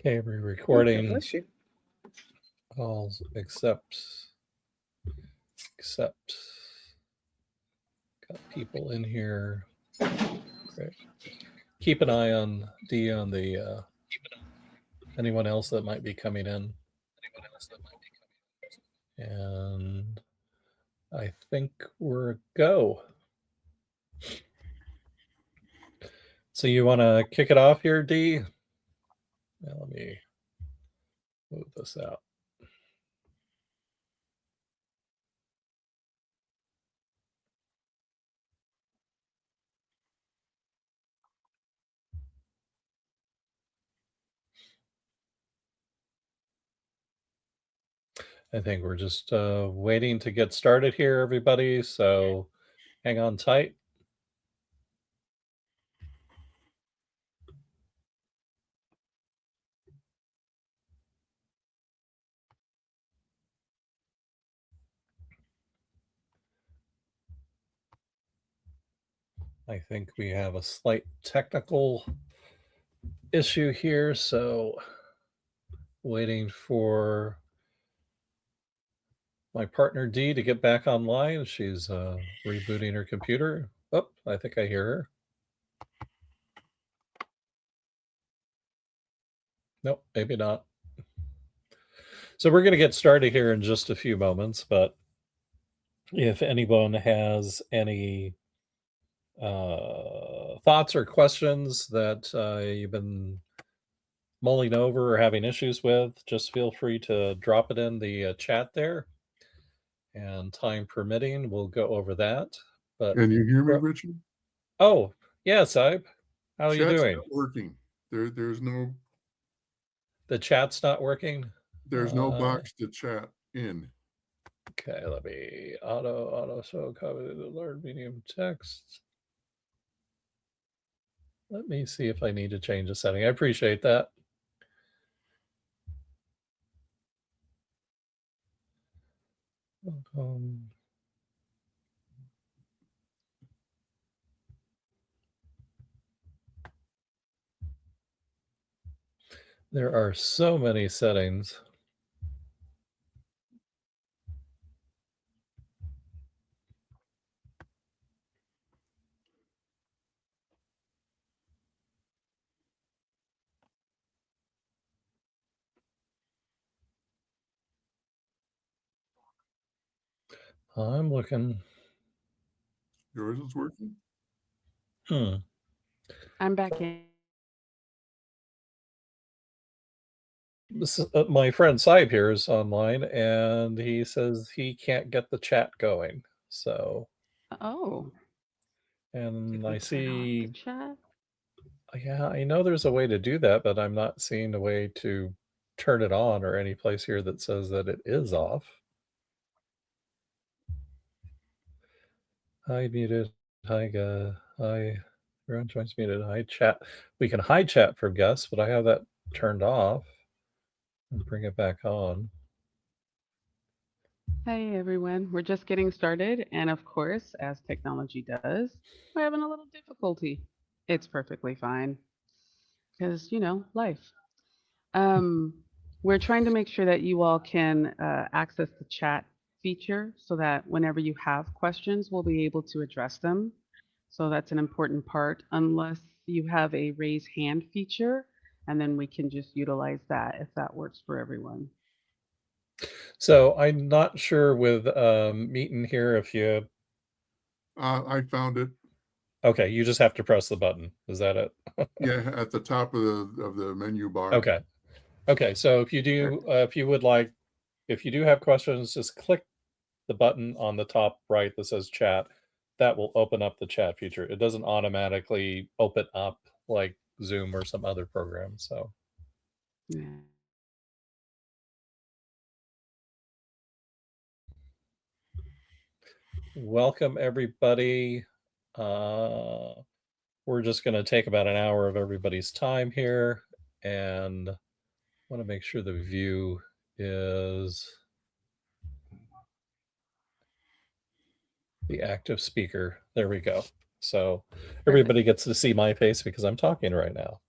Okay, we're recording. Bless you. All accept. Got people in here. Great. Keep an eye on the anyone else that might be coming in. And I think we're a go. So you want to kick it off here, D? Now let me move this out. I think we're just waiting to get started here, everybody. So hang on tight. I think we have a slight technical issue here, so waiting for my partner D to get back online. She's rebooting her computer. Oh, I think I hear her. Nope, maybe not. So we're going to get started here in just a few moments, but if anyone has any thoughts or questions that you've been mulling over or having issues with, just feel free to drop it in the chat there. And time permitting, we'll go over that. But can you hear me, Richard? Oh, yeah, Saib. How are you doing? Not working. There's no. The chat's not working? There's no box to chat in. Okay, let me auto show copy the large medium text. Let me see if I need to change a setting. I appreciate that. There are so many settings. I'm looking. Yours is working? I'm back in. My friend Saib here is online, and he says he can't get the chat going. So. Oh. And I see. Chat? Yeah, I know there's a way to do that, but I'm not seeing a way to turn it on or any place here that says that it is off. Hi, muted. Hi, hi. Everyone joins muted. Hi, chat. We can hide chat from guests, but I have that turned off. And bring it back on. Hey, everyone. We're just getting started. And of course, as technology does, we're having a little difficulty. It's perfectly fine. Because, life. We're trying to make sure that you all can access the chat feature so that whenever you have questions, we'll be able to address them. So that's an important part, unless you have a raise hand feature, and then we can just utilize that if that works for everyone. So I'm not sure with Meetin here if you. I found it. Okay, you just have to press the button. Is that it? Yeah, at the top of the menu bar. Okay. Okay, so if you do, if you do have questions, just click the button on the top right that says chat. That will open up the chat feature. It doesn't automatically open up like Zoom or some other program. So. Yeah. Welcome, everybody. We're just going to take about an hour of everybody's time here, and want to make sure the view is the active speaker. There we go. So everybody gets to see my face because I'm talking right now.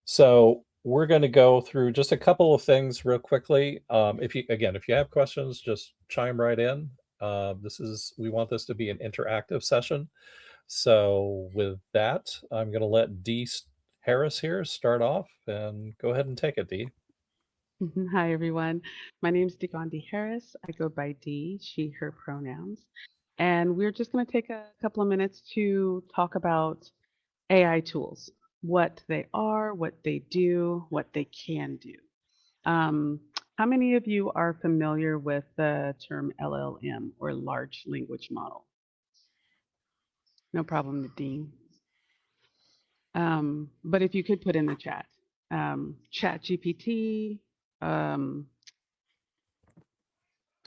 So we're going to go through just a couple of things real quickly. If you have questions, just chime right in. We want this to be an interactive session. So with that, I'm going to let Dee Harris here start off, and go ahead and take it, Dee. Hi, everyone. My name is Digandi Harris. I go by Dee, she, her pronouns. And we're just going to take a couple of minutes to talk about AI tools, what they are, what they do, what they can do. How many of you are familiar with the term LLM or large language model? No problem, Nadine. But if you could put in the chat, ChatGPT,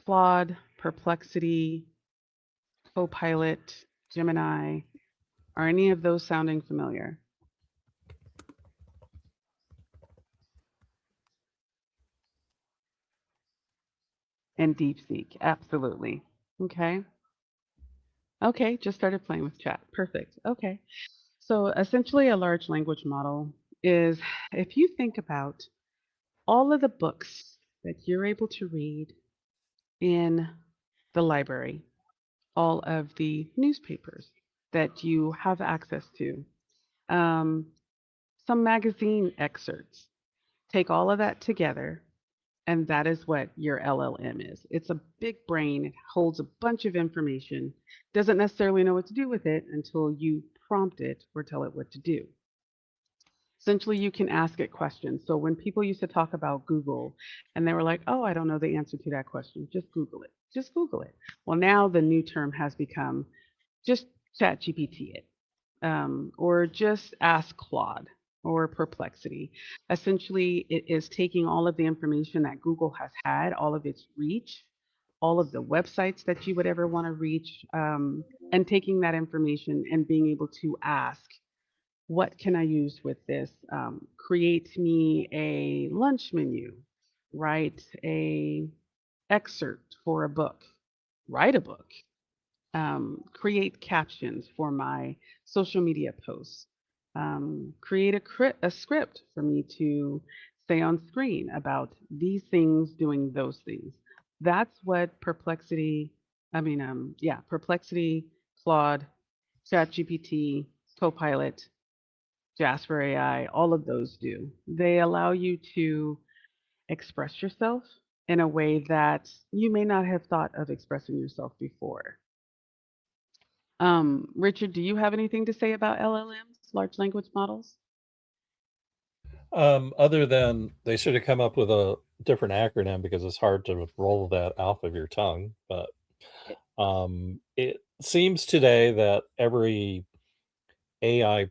Claude, Perplexity, Copilot, Gemini, are any of those sounding familiar? And DeepSeek, absolutely. Okay. Okay, just started playing with chat. Perfect. Okay. So essentially, a large language model is, if you think about all of the books that you're able to read in the library, all of the newspapers that you have access to, um, some magazine excerpts, take all of that together, and that is what your LLM is. It's a big brain, it holds a bunch of information, doesn't necessarily know what to do with it until you prompt it or tell it what to do. Essentially, you can ask it questions. So when people used to talk about Google and they were like, oh, I don't know the answer to that question, just Google it. Just Google it. Well, now the new term has become just ChatGPT it, or just ask Claude or Perplexity. Essentially, it is taking all of the information that Google has had, all of its reach, all of the websites that you would ever want to reach, and taking that information and being able to ask, what can I use with this? Create me a lunch menu, write a excerpt for a book, write a book, create captions for my social media posts, create a script for me to say on screen about these things doing those things. That's what Perplexity, Claude, ChatGPT, Copilot, Jasper AI, all of those do. They allow you to express yourself in a way that you may not have thought of expressing yourself before. Richard, do you have anything to say about LLMs, large language models? Other than they should have come up with a different acronym, because it's hard to roll that off of your tongue. But It- it seems today that every AI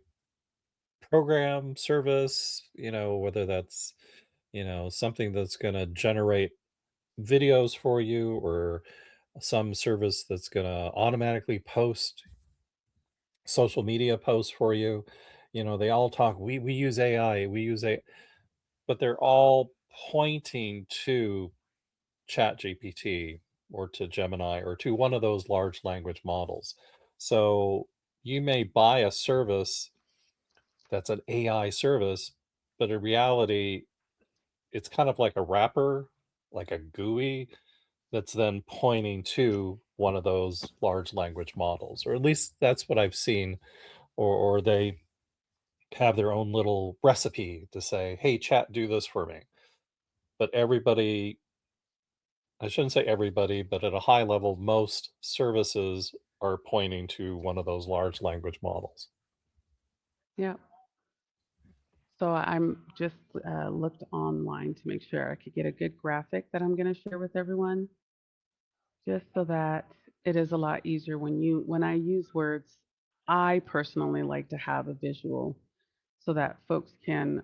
program, service, whether that's, something that's going to generate videos for you, or some service that's going to automatically post social media posts for you, they all talk, we use AI, we use a, but they're all pointing to ChatGPT or to Gemini or to one of those large language models. So you may buy a service that's an AI service, but in reality, it's kind of like a wrapper, like a GUI that's then pointing to one of those large language models, or at least that's what I've seen, or they have their own little recipe to say, hey, chat, do this for me. But everybody, I shouldn't say everybody, but at a high level, most services are pointing to one of those large language models. Yeah. So I'm just looked online to make sure I could get a good graphic that I'm going to share with everyone, just so that it is a lot easier when I use words. I personally like to have a visual so that folks can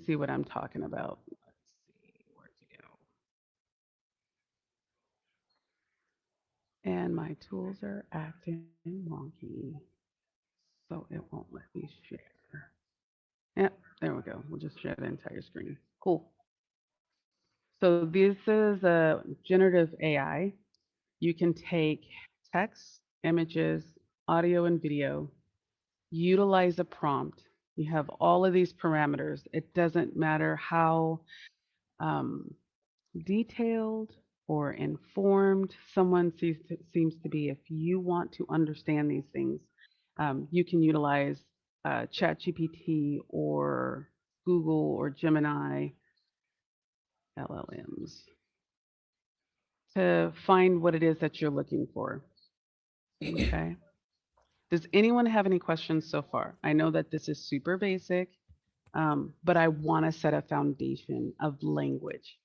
see what I'm talking about. Let's see where to go. And my tools are acting wonky, so it won't let me share. Yeah, there we go. We'll just share the entire screen. Cool. So this is a generative AI. You can take text, images, audio, and video, utilize a prompt, You have all of these parameters. It doesn't matter how detailed or informed someone seems to be. If you want to understand these things, you can utilize ChatGPT or Google or Gemini LLMs to find what it is that you're looking for. Okay. Does anyone have any questions so far? I know that this is super basic, but I want to set a foundation of language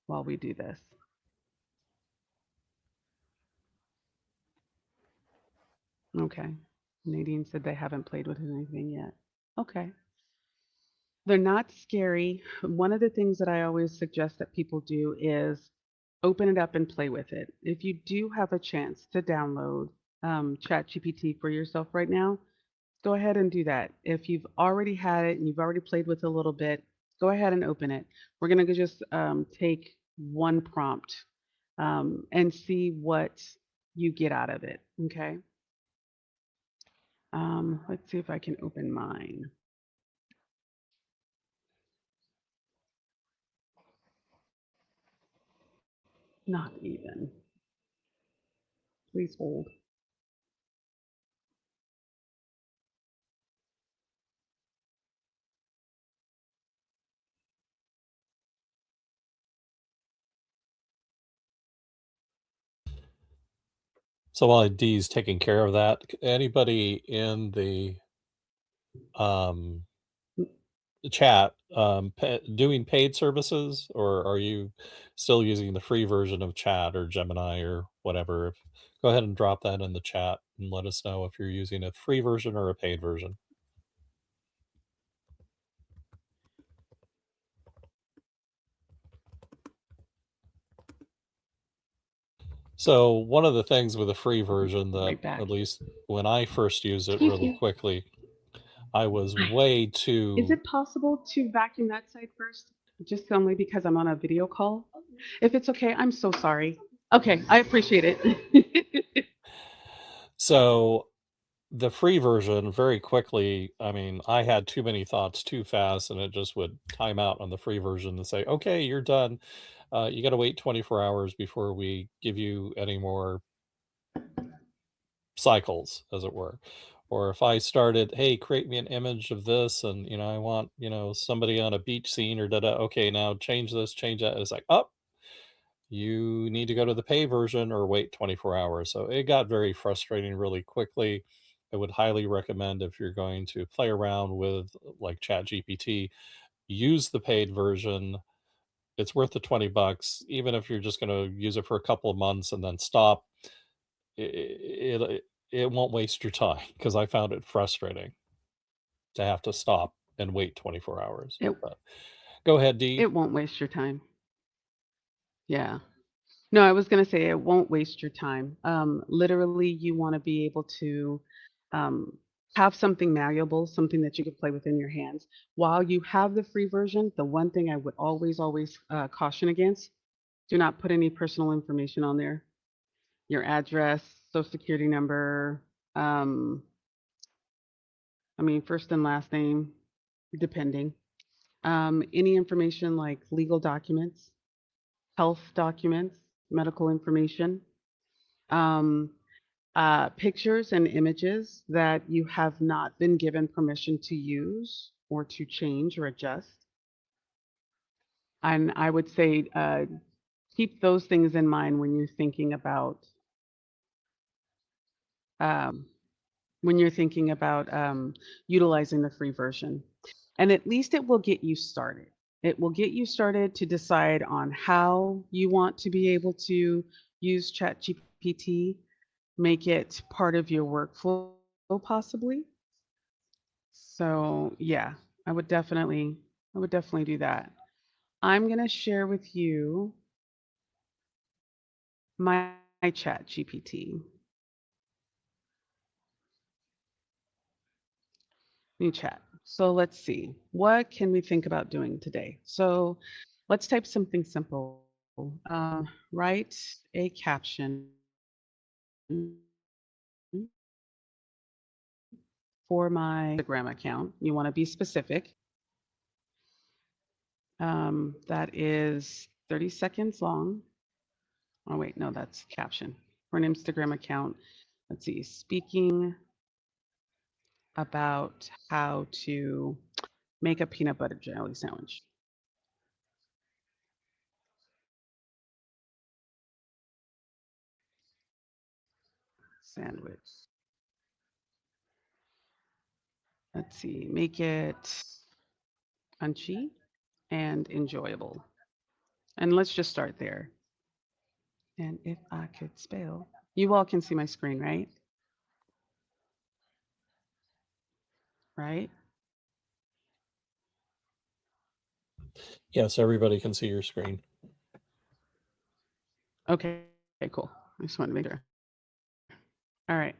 while we do this. Okay. Nadine said they haven't played with anything yet. Okay. They're not scary. One of the things that I always suggest that people do is open it up and play with it. If you do have a chance to download ChatGPT for yourself right now, go ahead and do that. If you've already had it and you've already played with it a little bit, go ahead and open it. We're going to just take one prompt and see what you get out of it. Okay. Let's see if I can open mine. Not even. Please hold. So while Dee's taking care of that, anybody in the chat doing paid services, or are you still using the free version of Chat or Gemini or whatever? Go ahead and drop that in the chat and let us know if you're using a free version or a paid version. So one of the things with the free version that, at least when I first used it really quickly, I was way too... Is it possible to vacuum that side first? Just only because I'm on a video call? If it's okay, I'm so sorry. Okay, I appreciate it. So the free version, very quickly, I mean, I had too many thoughts too fast, and it just would time out on the free version and say, okay, you're done. You got to wait 24 hours before we give you any more cycles, as it were. Or if I started, hey, create me an image of this, and I want somebody on a beach scene or da-da. Okay, now change this, change that. It's like, oh, you need to go to the pay version or wait 24 hours. So it got very frustrating really quickly. I would highly recommend, if you're going to play around with like ChatGPT, use the paid version. It's worth the $20, even if you're just going to use it for a couple of months and then stop. It won't waste your time, because I found it frustrating to have to stop and wait 24 hours. But go ahead, Dee. It won't waste your time. Yeah. No, I was going to say it won't waste your time. Literally, you want to be able to have something malleable, something that you can play with in your hands. While you have the free version, the one thing I would always caution against: do not put any personal information on there. Your address, social security number, first and last name, depending. Any information like legal documents, health documents, medical information, pictures and images that you have not been given permission to use or to change or adjust. And I would say keep those things in mind when you're thinking about utilizing the free version. And at least it will get you started. It will get you started to decide on how you want to be able to use ChatGPT, make it part of your workflow possibly. So yeah, I would definitely do that. I'm going to share with you my ChatGPT. New chat. So let's see. What can we think about doing today? So let's type something simple. Write a caption for my Instagram account. You want to be specific. That is 30 seconds long. Oh, wait, no, that's caption. For an Instagram account, let's see, speaking about how to make a peanut butter jelly sandwich. Let's see, make it crunchy and enjoyable. And let's just start there. And if I could spell, you all can see my screen, right? Right? Yes, everybody can see your screen. Okay, cool. I just wanted to make sure. All right.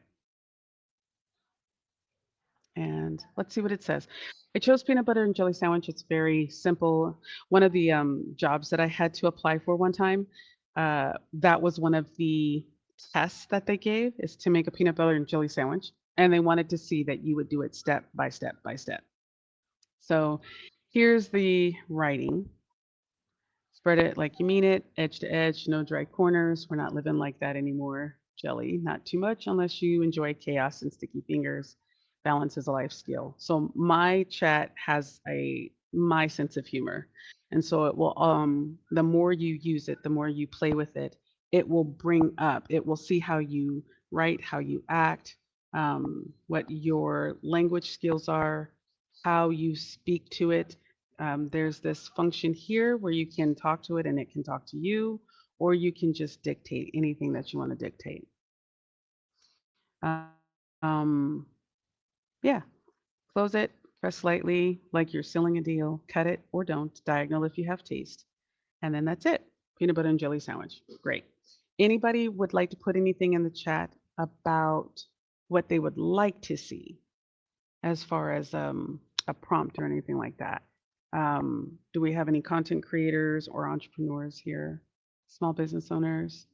And let's see what it says. I chose peanut butter and jelly sandwich. It's very simple. One of the jobs that I had to apply for one time, that was one of the tests that they gave, is to make a peanut butter and jelly sandwich. And they wanted to see that you would do it step by step by step. So here's the writing. Spread it like you mean it, edge to edge, no dry corners. We're not living like that anymore. Jelly, not too much unless you enjoy chaos and sticky fingers. Balance is a life skill. So my chat has my sense of humor. And so it will the more you use it, the more you play with it, it will bring up, it will see how you write, how you act, what your language skills are, how you speak to it. There's this function here where you can talk to it and it can talk to you, or you can just dictate anything that you want to dictate. Um, yeah, close it, press lightly like you're sealing a deal, cut it or don't, diagonal if you have taste. And then that's it. Peanut butter and jelly sandwich. Great. Anybody would like to put anything in the chat about what they would like to see as far as a prompt or anything like that? Do we have any content creators or entrepreneurs here? Small business owners?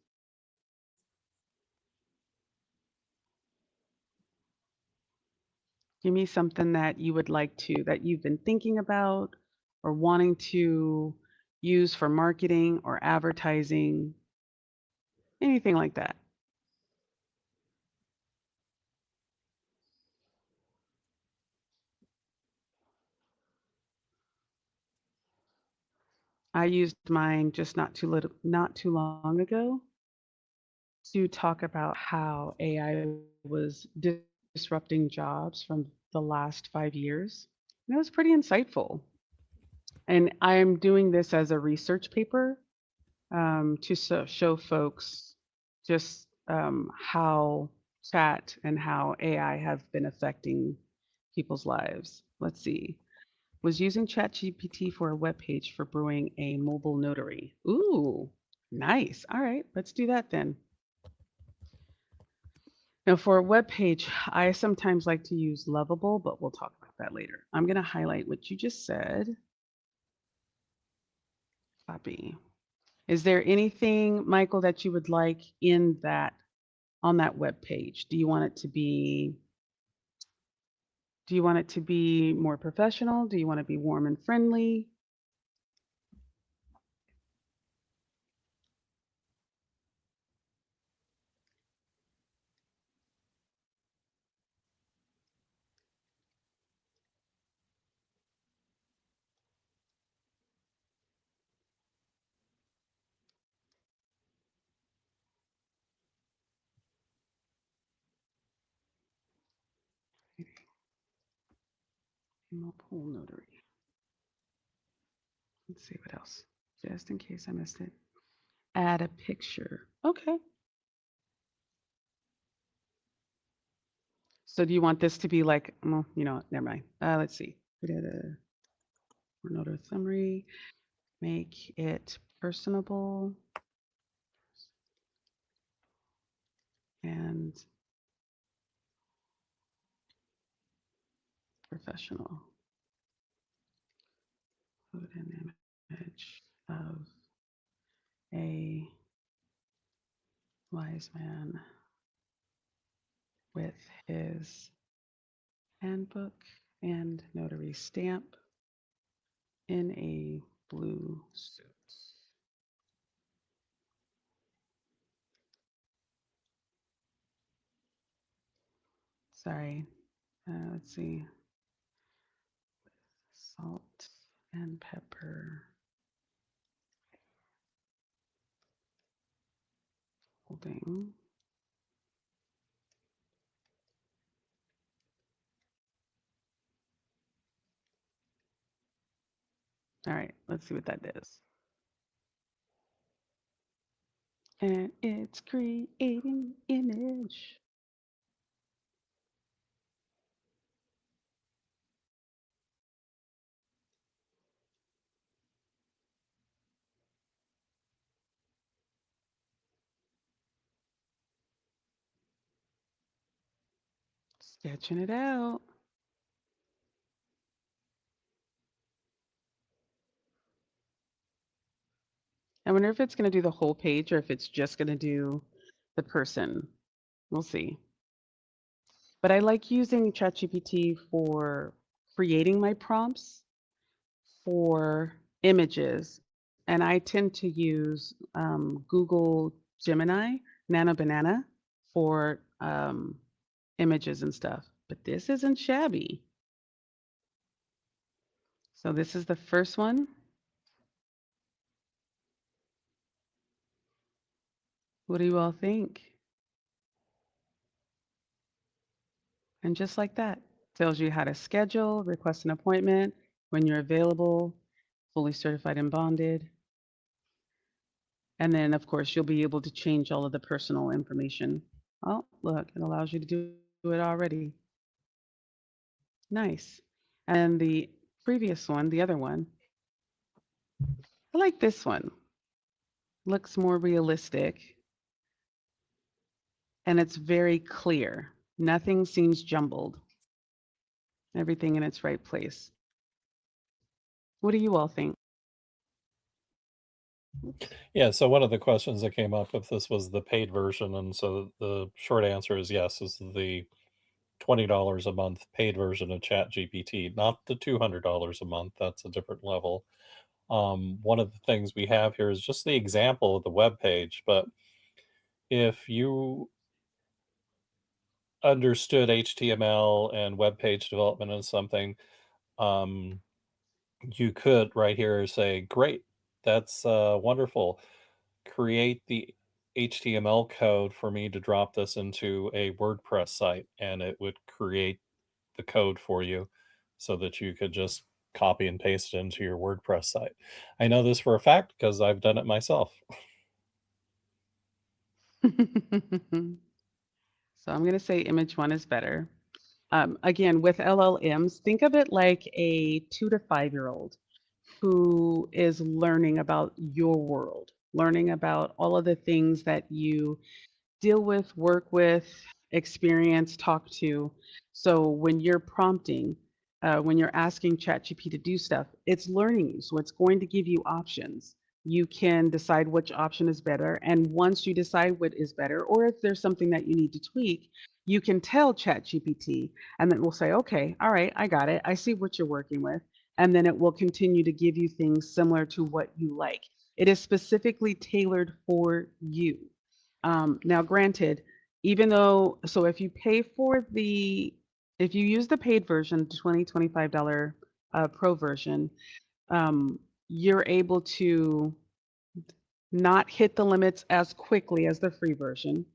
Give me something that you would like to, that you've been thinking about or wanting to use for marketing or advertising, anything like that. I used mine just not too long ago to talk about how AI was disrupting jobs from the last 5 years. And it was pretty insightful. And I'm doing this as a research paper to show folks just how chat and how AI have been affecting people's lives. Let's see. Was using ChatGPT for a web page for brewing a mobile notary. Ooh, nice. All right, let's do that then. Now, for a web page, I sometimes like to use Lovable, but we'll talk about that later. I'm going to highlight what you just said. Copy. Is there anything, Michael, that you would like in that on that web page? Do you want it to be more professional? Do you want to be warm and friendly? Mobile notary. Let's see what else. Just in case I missed it. Add a picture. Okay. So do you want this to be like, well, never mind. Let's see. Notary summary. Make it personable and professional. Put an image of a wise man with his Handbook and notary stamp in a blue suit. Sorry. Let's see. Salt and pepper. Holding. All right, let's see what that does. And it's creating image. Sketching it out. I wonder if it's going to do the whole page or if it's just going to do the person. We'll see. But I like using ChatGPT for creating my prompts for images. And I tend to use Google Gemini, Nano Banana for images and stuff. But this isn't shabby. So this is the first one. What do you all think? And just like that, tells you how to schedule, request an appointment, when you're available, fully certified and bonded. And then, of course, you'll be able to change all of the personal information. Oh, look, it allows you to do it already. Nice. And the previous one, the other one, I like this one. Looks more realistic. And it's very clear. Nothing seems jumbled. Everything in its right place. What do you all think? Yeah, so one of the questions that came up if this was the paid version, and so the short answer is yes, this is the $20 a month paid version of ChatGPT, not the $200 a month. That's a different level. One of the things we have here is just the example of the web page, but if you understood HTML and web page development and something, you could right here say, great, that's wonderful. Create the HTML code for me to drop this into a WordPress site, and it would create the code for you so that you could just copy and paste it into your WordPress site. I know this for a fact because I've done it myself. So I'm going to say image one is better. Again, with LLMs, think of it like a 2 to 5-year-old who is learning about your world, learning about all of the things that you deal with, work with, experience, talk to. So when you're prompting, when you're asking ChatGPT to do stuff, it's learning you. So it's going to give you options. You can decide which option is better. And once you decide what is better, or if there's something that you need to tweak, you can tell ChatGPT, and then it will say, okay, all right, I got it. I see what you're working with. And then it will continue to give you things similar to what you like. It is specifically tailored for you. Now, granted, even though, so if you pay for if you use the paid version, $25 pro version, you're able to not hit the limits as quickly as the free version.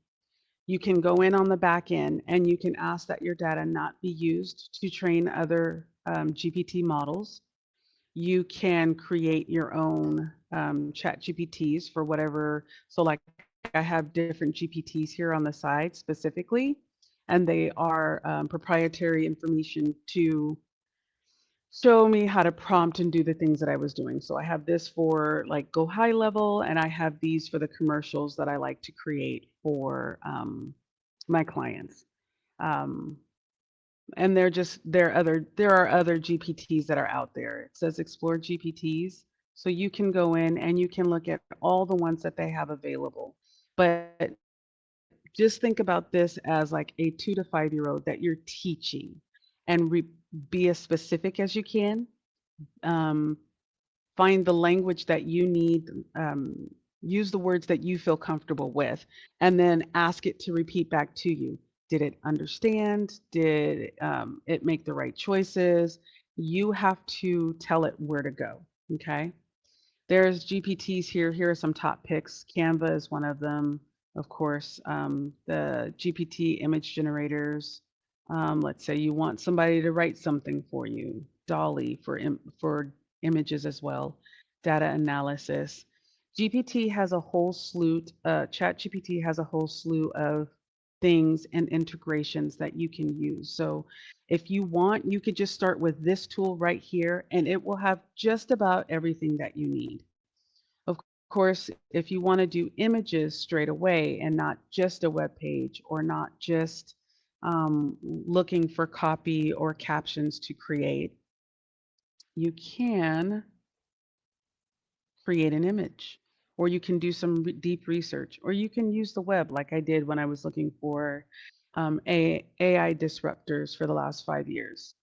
You can go in on the back end and you can ask that your data not be used to train other GPT models. You can create your own chat GPTs for whatever. So like I have different GPTs here on the side specifically, and they are proprietary information to show me how to prompt and do the things that I was doing. So I have this for like go high level, and I have these for the commercials that I like to create for my clients. And there are other GPTs that are out there. It says explore GPTs. So you can go in and you can look at all the ones that they have available. But just think about this as like a 2 to 5-year-old that you're teaching. and be as specific as you can. Find the language that you need, use the words that you feel comfortable with, and then ask it to repeat back to you. Did it understand? Did it make the right choices? You have to tell it where to go. Okay. There's GPTs here. Here are some top picks. Canva is one of them, of course. The GPT image generators. Let's say you want somebody to write something for you. Dolly for images as well. Data analysis. GPT has a whole slew. ChatGPT has a whole slew of things and integrations that you can use. So if you want, you could just start with this tool right here, and it will have just about everything that you need. Of course, if you want to do images straight away and not just a web page, or not just looking for copy or captions to create, you can create an image, or you can do some deep research, or you can use the web like I did when I was looking for AI disruptors for the last 5 years.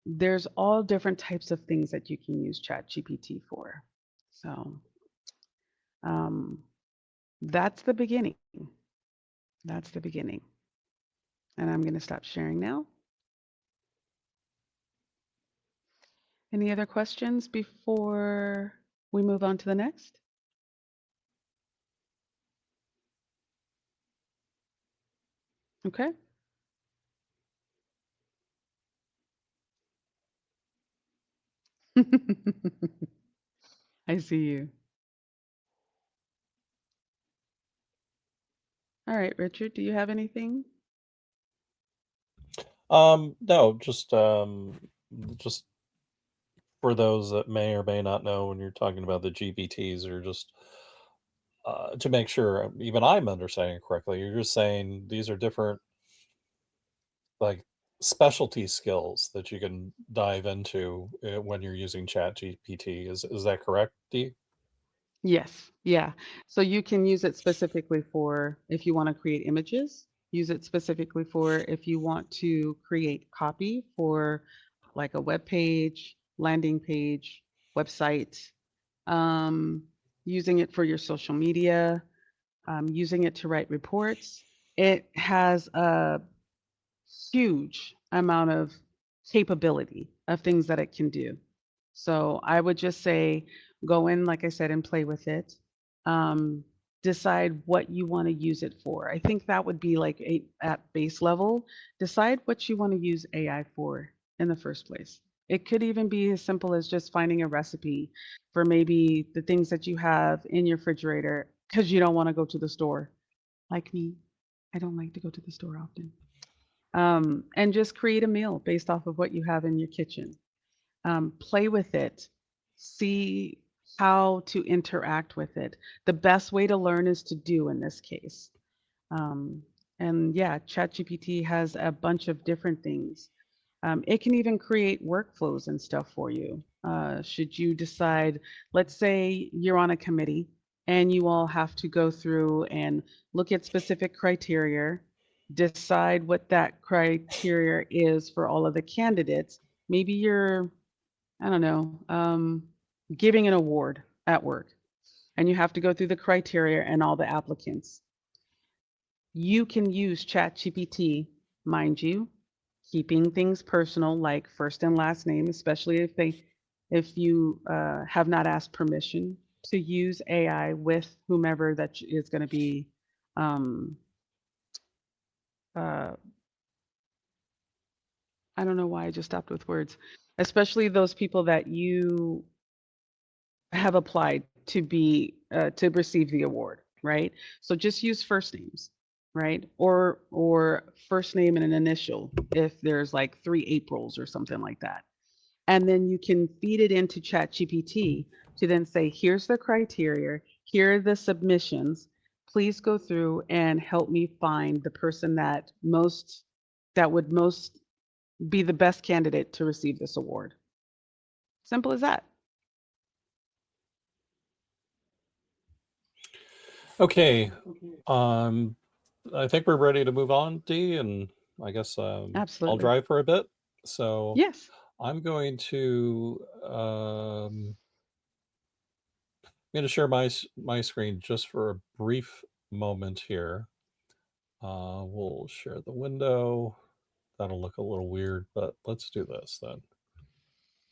There's all different types of things that you can use ChatGPT for. So that's the beginning. That's the beginning. And I'm going to stop sharing now. Any other questions before we move on to the next? Okay. I see you. All right, Richard, do you have anything? No, just for those that may or may not know, when you're talking about the GPTs, or just to make sure even I'm understanding it correctly, you're just saying these are different, like, specialty skills that you can dive into when you're using ChatGPT. Is that correct, Dee? Yes. Yeah. So you can use it specifically for if you want to create images, use it specifically for if you want to create copy for like a web page, landing page, website, using it for your social media, using it to write reports. It has a huge amount of capability of things that it can do. So I would just say go in, like I said, and play with it. Decide what you want to use it for. I think that would be like at base level. Decide what you want to use AI for in the first place. It could even be as simple as just finding a recipe for maybe the things that you have in your refrigerator because you don't want to go to the store. Like me, I don't like to go to the store often. And just create a meal based off of what you have in your kitchen. Play with it, see how to interact with it. The best way to learn is to do in this case. And yeah, ChatGPT has a bunch of different things. It can even create workflows and stuff for you. Should you decide, let's say you're on a committee and you all have to go through and look at specific criteria, decide what that criteria is for all of the candidates. Maybe you're, I don't know, giving an award at work, and you have to go through the criteria and all the applicants. You can use ChatGPT, mind you, keeping things personal, like first and last name, especially if you have not asked permission to use AI with whomever that is going to be. I don't know why I just stopped with words, especially those people that you have applied to be to receive the award, right? So just use first names, right? Or first name and an initial if there's like 3 Aprils or something like that. And then you can feed it into ChatGPT to then say, here's the criteria, here are the submissions. Please go through and help me find the person that would most be the best candidate to receive this award. Simple as that. Okay. I think we're ready to move on, Dee, and I guess I'll Absolutely. drive for a bit. So Yes. I'm going to share my screen just for a brief moment here. We'll share the window. That'll look a little weird, but let's do this then.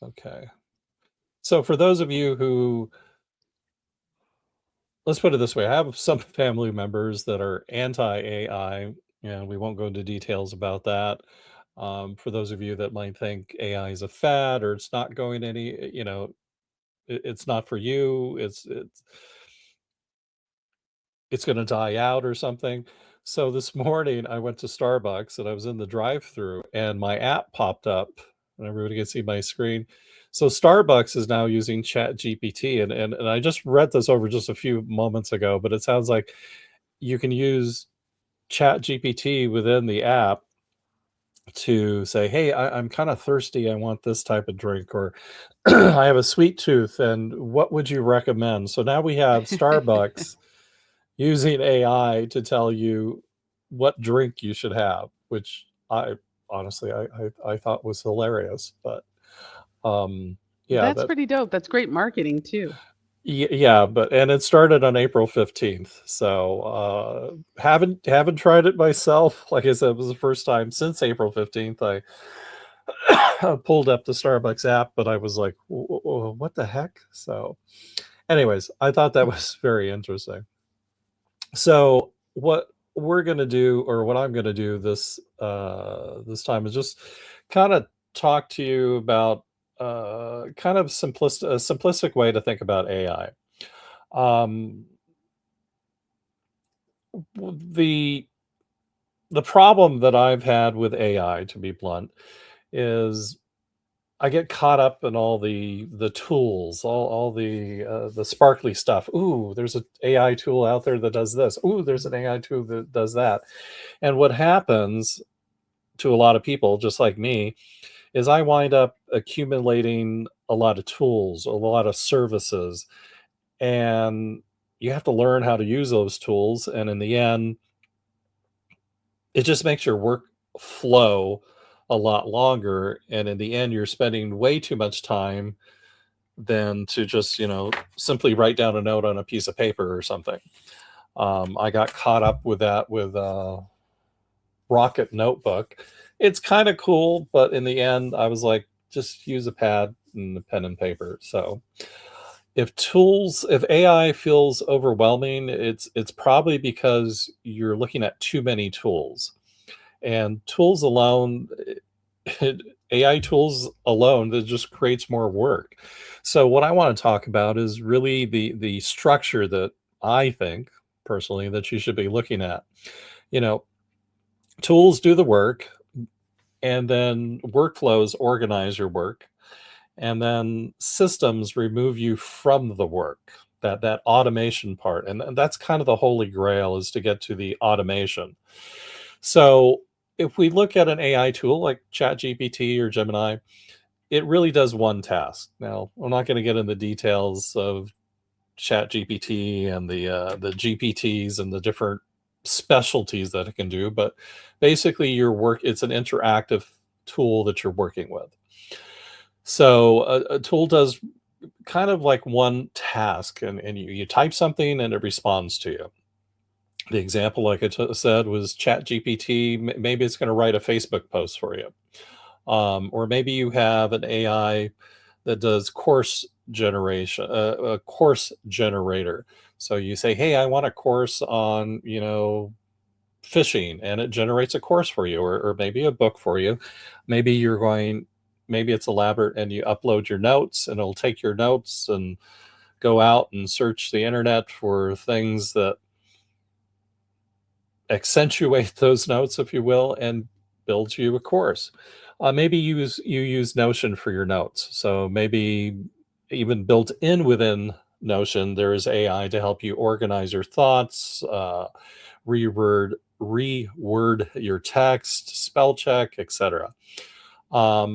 Okay. So for those of you who, let's put it this way, I have some family members that are anti-AI, and we won't go into details about that. For those of you that might think AI is a fad or it's not going any, it's not for you. It's going to die out or something. So this morning I went to Starbucks and I was in the drive-through and my app popped up and everybody can see my screen. So Starbucks is now using ChatGPT and I just read this over just a few moments ago, but it sounds like you can use ChatGPT within the app to say, hey, I'm kind of thirsty. I want this type of drink, or I have a sweet tooth and what would you recommend? So now we have Starbucks using AI to tell you what drink you should have, which I honestly I thought was hilarious. But yeah, That's pretty dope. That's great marketing too. yeah, but and it started on April 15th. So haven't tried it myself. Like I said, it was the first time since April 15th I pulled up the Starbucks app, but I was like, what the heck? So anyways, I thought that was very interesting. So what we're going to do, or what I'm going to do this time, is just kind of talk to you about kind of a simplistic way to think about AI. Um, the the problem that I've had with AI, to be blunt, is I get caught up in all the tools, all the sparkly stuff. Ooh, there's an AI tool out there that does this. Ooh, there's an AI tool that does that. And what happens to a lot of people, just like me, is I wind up accumulating a lot of tools, a lot of services, and you have to learn how to use those tools. And in the end, it just makes your work flow a lot longer. And in the end, you're spending way too much time than to just, simply write down a note on a piece of paper or something. I got caught up with that with Rocket Notebook. It's kind of cool, but in the end, I was like, just use a pad and a pen and paper. So if AI feels overwhelming, it's probably because you're looking at too many tools. And tools alone, AI tools alone, that just creates more work. So what I want to talk about is really the structure that I think personally that you should be looking at. You know, tools do the work, and then workflows organize your work, and then systems remove you from the work. That automation part, and that's kind of the holy grail, is to get to the automation. So if we look at an AI tool like ChatGPT or Gemini, it really does one task. Now, I'm not going to get into details of ChatGPT and the GPTs and the different specialties that it can do, but basically it's an interactive tool that you're working with. So a tool does kind of like one task, and you type something and it responds to you. The example, like I said, was ChatGPT. Maybe it's going to write a Facebook post for you. Or maybe you have an AI that does course generation, a course generator. So you say, hey, I want a course on, fishing, and it generates a course for you, or maybe a book for you. Maybe it's elaborate and you upload your notes and it'll take your notes and go out and search the internet for things that accentuate those notes, if you will, and builds you a course. Maybe you use Notion for your notes. So maybe even built in within Notion, there is AI to help you organize your thoughts, reword your text, spell check, etc. A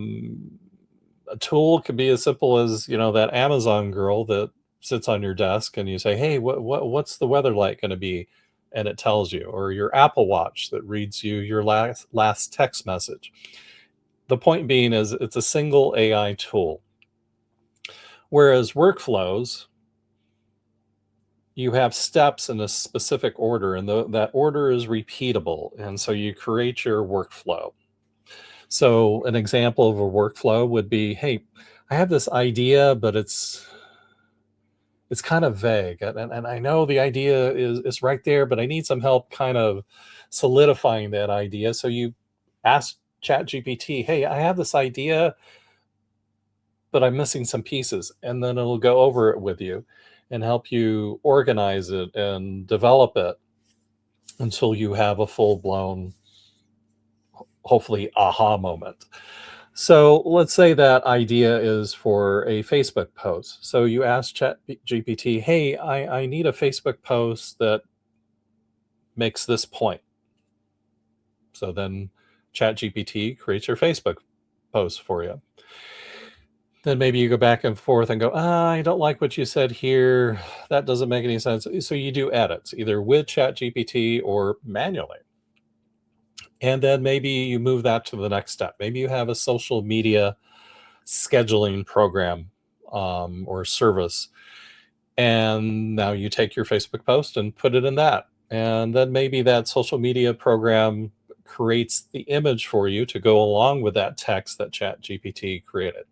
tool could be as simple as that Amazon girl that sits on your desk, and you say, "Hey, what's the weather like going to be?" And it tells you, or your Apple Watch that reads you your last text message. the point being is it's a single AI tool. Whereas workflows, you have steps in a specific order, and that order is repeatable. And so you create your workflow. So an example of a workflow would be, hey, I have this idea, but it's kind of vague. And I know the idea is right there, but I need some help kind of solidifying that idea. So you ask ChatGPT, hey, I have this idea, but I'm missing some pieces. And then it'll go over it with you and help you organize it and develop it until you have a full-blown, hopefully, aha moment. So let's say that idea is for a Facebook post. So you ask ChatGPT, hey, I need a Facebook post that makes this point. So then ChatGPT creates your Facebook post for you. Then maybe you go back and forth and go, I don't like what you said here. That doesn't make any sense. So you do edits, either with ChatGPT or manually. And then maybe you move that to the next step. Maybe you have a social media scheduling program or service. And now you take your Facebook post and put it in that. And then maybe that social media program creates the image for you to go along with that text that ChatGPT created.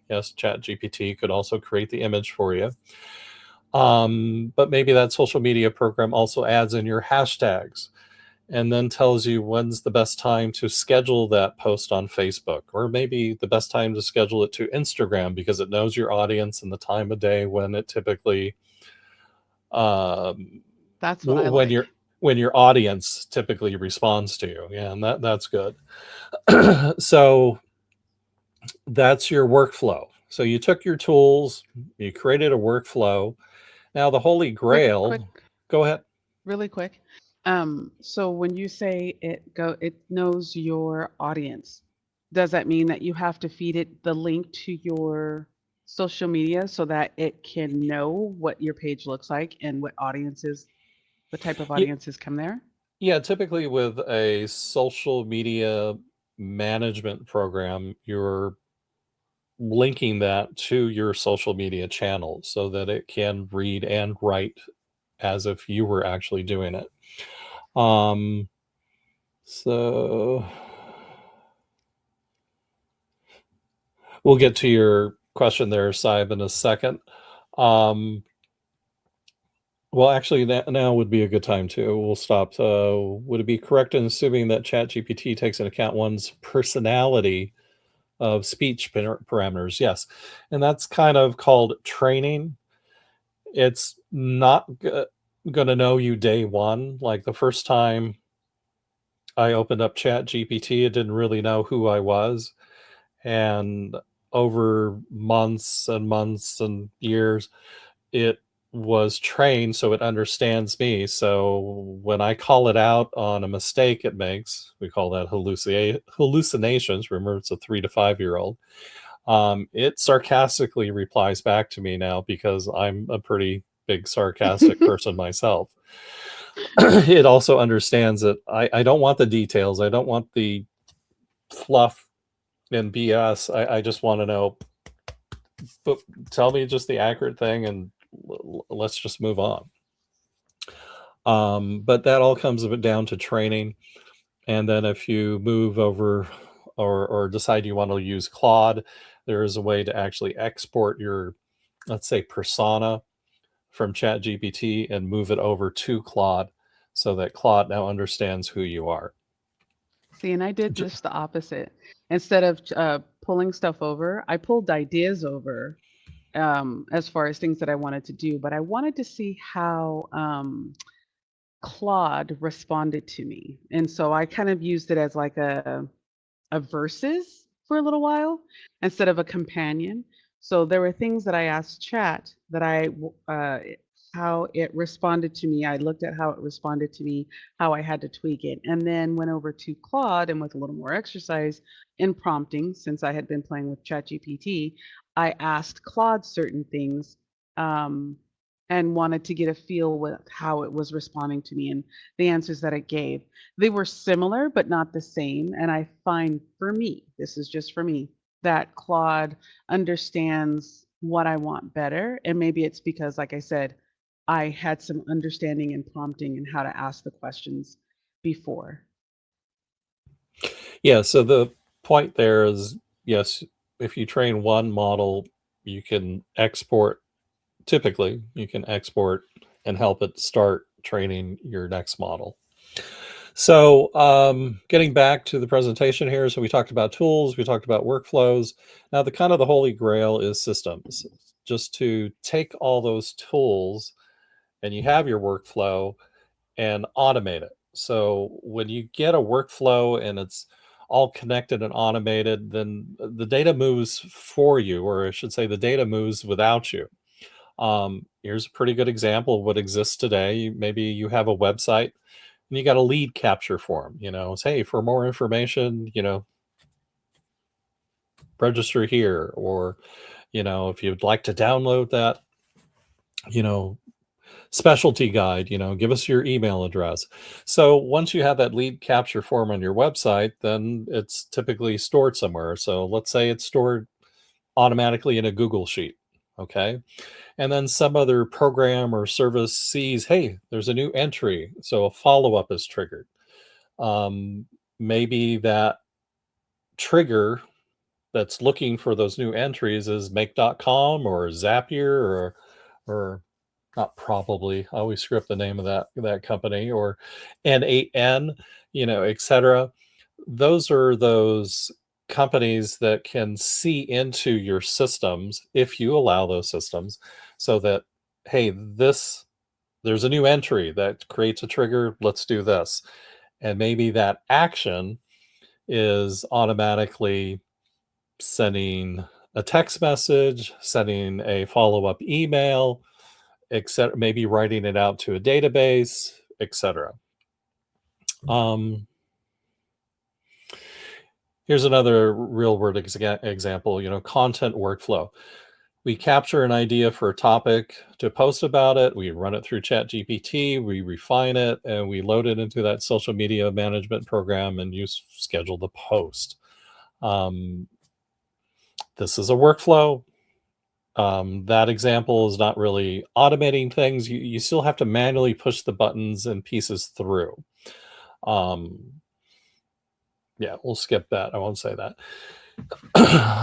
Yes, ChatGPT could also create the image for you. But maybe that social media program also adds in your hashtags and then tells you when's the best time to schedule that post on Facebook, or maybe the best time to schedule it to Instagram because it knows your audience and the time of day when it typically That's what I like. when your audience typically responds to you. Yeah, and that's good. So that's your workflow. So you took your tools, you created a workflow. Now the holy grail. Go ahead. Really quick. So when you say it knows your audience, does that mean that you have to feed it the link to your social media so that it can know what your page looks like and what audiences, the type of audiences come there? Yeah, typically with a social media management program, you're linking that to your social media channel so that it can read and write as if you were actually doing it. So we'll get to your question there, Saib, in a second. Well, actually, now would be a good time to. We'll stop. Would it be correct in assuming that ChatGPT takes into account one's personality of speech parameters? Yes. And that's kind of called training. It's not going to know you day one. Like the first time I opened up ChatGPT, it didn't really know who I was. And over months and months and years, it was trained so it understands me. So when I call it out on a mistake it makes, we call that hallucinations. Remember, it's a 3 to 5 year old. It sarcastically replies back to me now because I'm a pretty big sarcastic person myself. It also understands that I don't want the details. I don't want the fluff and BS. I just want to know, but tell me just the accurate thing and let's just move on. But that all comes down to training. And then if you move over or decide you want to use Claude, there is a way to actually export your, let's say, persona from ChatGPT and move it over to Claude so that Claude now understands who you are. See, and I did just the opposite. Instead of pulling stuff over, I pulled ideas over as far as things that I wanted to do, but I wanted to see how Claude responded to me. And so I kind of used it as like a versus for a little while instead of a companion. So there were things that I asked Chat that how it responded to me. I looked at how it responded to me, how I had to tweak it, and then went over to Claude and with a little more exercise in prompting, since I had been playing with ChatGPT, I asked Claude certain things and wanted to get a feel with how it was responding to me and the answers that it gave. They were similar, but not the same. And I find for me, this is just for me, that Claude understands what I want better. And maybe it's because, like I said, I had some understanding and prompting and how to ask the questions before. Yeah, so the point there is, yes, if you train one model, you can export, typically, you can export and help it start training your next model. So getting back to the presentation here, so we talked about tools, we talked about workflows. Now the kind of the holy grail is systems. Just to take all those tools and you have your workflow and automate it. So when you get a workflow and it's all connected and automated, then the data moves for you, or I should say the data moves without you. Here's a pretty good example of what exists today. Maybe you have a website and you got a lead capture form, say, hey, for more information, register here, or, if you'd like to download that, specialty guide, give us your email address. So once you have that lead capture form on your website, then it's typically stored somewhere. So let's say it's stored automatically in a Google Sheet. Okay. And then some other program or service sees, hey, there's a new entry. So a follow-up is triggered. Maybe that trigger that's looking for those new entries is make.com or Zapier or not probably, I always screw up the name of that company, or N8N, etc. Those are those companies that can see into your systems if you allow those systems, so that, hey, there's a new entry that creates a trigger, let's do this. And maybe that action is automatically sending a text message, sending a follow-up email, etc., maybe writing it out to a database, etc. Here's another real world example, content workflow. We capture an idea for a topic to post about it. We run it through ChatGPT, we refine it, and we load it into that social media management program, and you schedule the post. This is a workflow. That example is not really automating things. You still have to manually push the buttons and pieces through. Yeah, we'll skip that. I won't say that.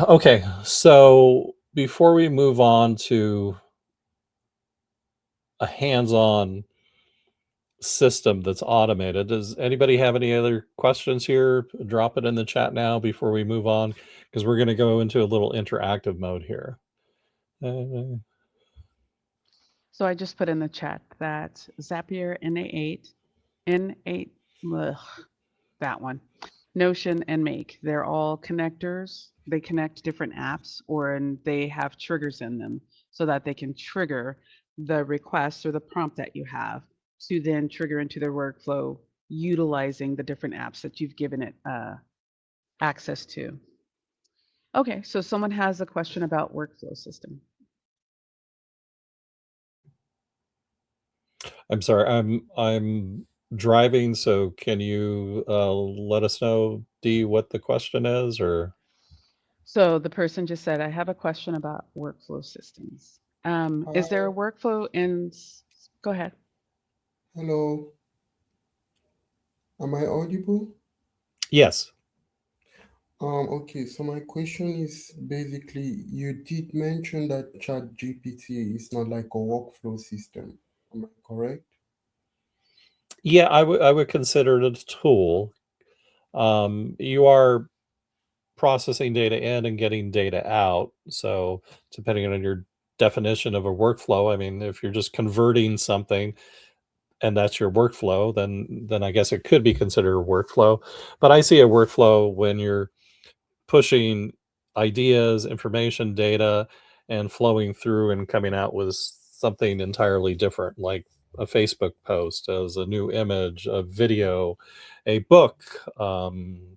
Okay, so before we move on to a hands-on system that's automated, does anybody have any other questions here? Drop it in the chat now before we move on, because we're going to go into a little interactive mode here. So I just put in the chat that Zapier, N8, that one, Notion, and Make, they're all connectors. They connect different apps, and they have triggers in them so that they can trigger the request or the prompt that you have to then trigger into their workflow utilizing the different apps that you've given it access to. Okay, so someone has a question about workflow system. I'm sorry, I'm driving, so can you let us know, Dee, what the question is, or? So the person just said, I have a question about workflow systems. Is there a workflow in, go ahead. Hello. Am I audible? Yes. Okay, so my question is basically, you did mention that ChatGPT is not like a workflow system. Am I correct? Yeah, I would consider it a tool. You are processing data in and getting data out. So depending on your definition of a workflow, I mean, if you're just converting something and that's your workflow, then I guess it could be considered a workflow. But I see a workflow when you're pushing ideas, information, data, and flowing through and coming out with something entirely different, like a Facebook post as a new image, a video, a book,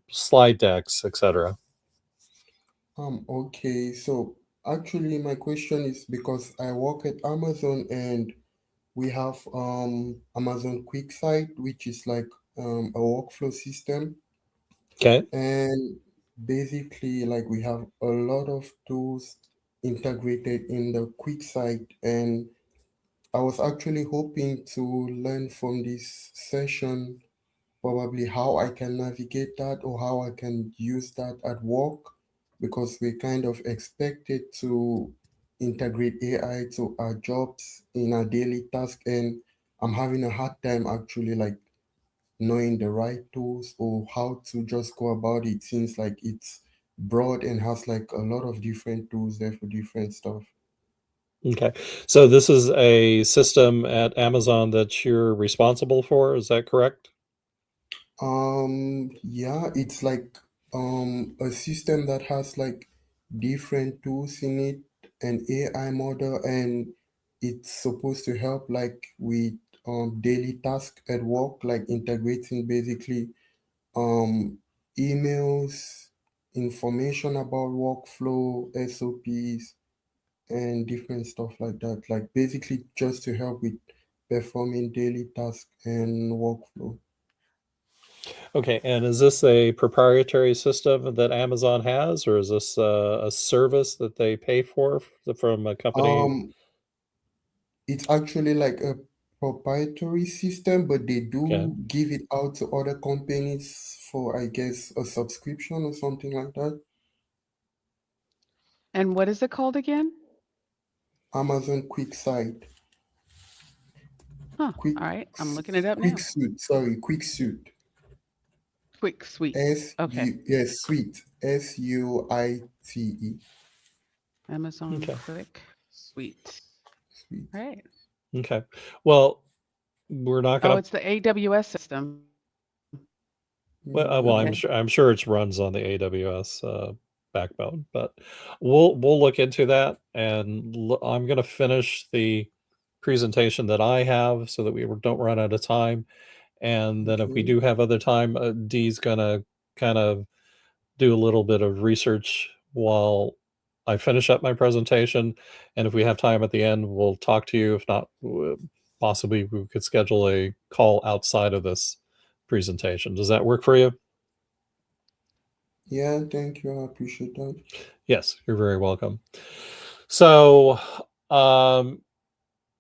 slide decks, etc. Okay, so Actually, my question is because I work at Amazon and we have Amazon QuickSight, which is like a workflow system. Okay. And basically, like we have a lot of tools integrated in the QuickSight. And I was actually hoping to learn from this session probably how I can navigate that or how I can use that at work because we kind of expected to integrate AI to our jobs in our daily task, and I'm having a hard time actually like knowing the right tools or how to just go about it. Seems like it's broad and has like a lot of different tools there for different stuff. Okay. So this is a system at Amazon that you're responsible for, is that correct? Yeah, it's like a system that has like different tools in it, an AI model, and it's supposed to help like with daily tasks at work, like integrating basically um emails, information about workflow, SOPs, and different stuff like that. Like basically just to help with performing daily tasks and workflow. Okay, and is this a proprietary system that Amazon has, or is this a service that they pay for from a company? Um, It's actually like a proprietary system, but they Okay. do give it out to other companies for, I guess, a subscription or something like that. And what is it called again? Amazon QuickSight, Huh. Quick, All right. I'm looking it up Quick now. Suite, sorry, Quick Suite. Quick Suite. Okay. Yes, Suite, SUITE, Amazon Okay. Quick Suite. Suite. All right. Okay. Well, we're not Oh, going to. it's the AWS system. Well, Okay. I'm sure it runs on the AWS backbone, but we'll look into that, and I'm going to finish the presentation that I have so that we don't run out of time. And then if we Okay. do have other time, Dee's going to kind of do a little bit of research while I finish up my presentation. And if we have time at the end, we'll talk to you. If not, possibly we could schedule a call outside of this presentation. Does that work for you? Yeah, thank you. I appreciate that. Yes, you're very welcome. So,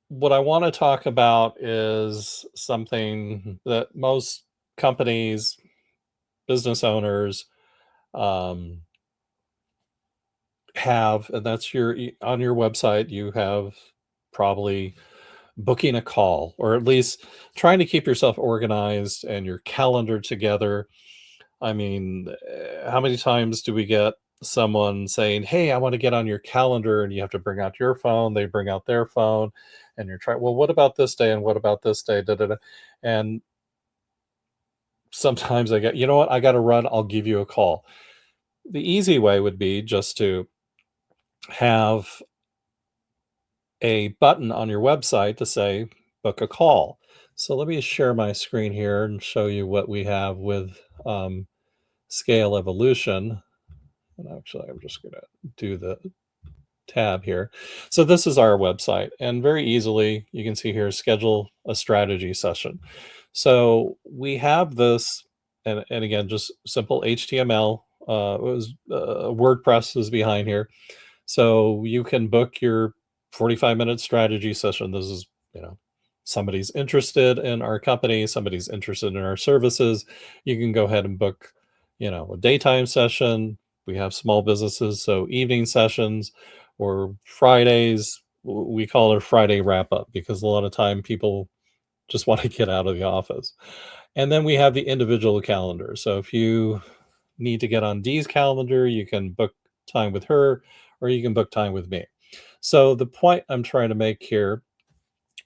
what I want to talk about is something that most companies, business owners, um, have, and that's on your website. You have probably booking a call, or at least trying to keep yourself organized and your calendar together. I mean, how many times do we get someone saying, "Hey, I want to get on your calendar," and you have to bring out your phone, they bring out their phone, and you're trying, well, what about this day and what about this day? Da, da, da. And sometimes I get, you know what, I got to run, I'll give you a call. The easy way would be just to have a button on your website to say book a call. So let me share my screen here and show you what we have with SkAiL Evolution. And actually, I'm just going to do the tab here. So this is our website, and very easily you can see here, schedule a strategy session. So we have this, and again, just simple HTML. WordPress is behind here. So you can book your 45-minute strategy session. This is, somebody's interested in our company, somebody's interested in our services. You can go ahead and book, a daytime session. We have small businesses, so evening sessions or Fridays. We call it a Friday wrap up because a lot of time people just want to get out of the office. And then we have the individual calendar. So if you need to get on Dee's calendar, you can book time with her, or you can book time with me. So the point I'm trying to make here,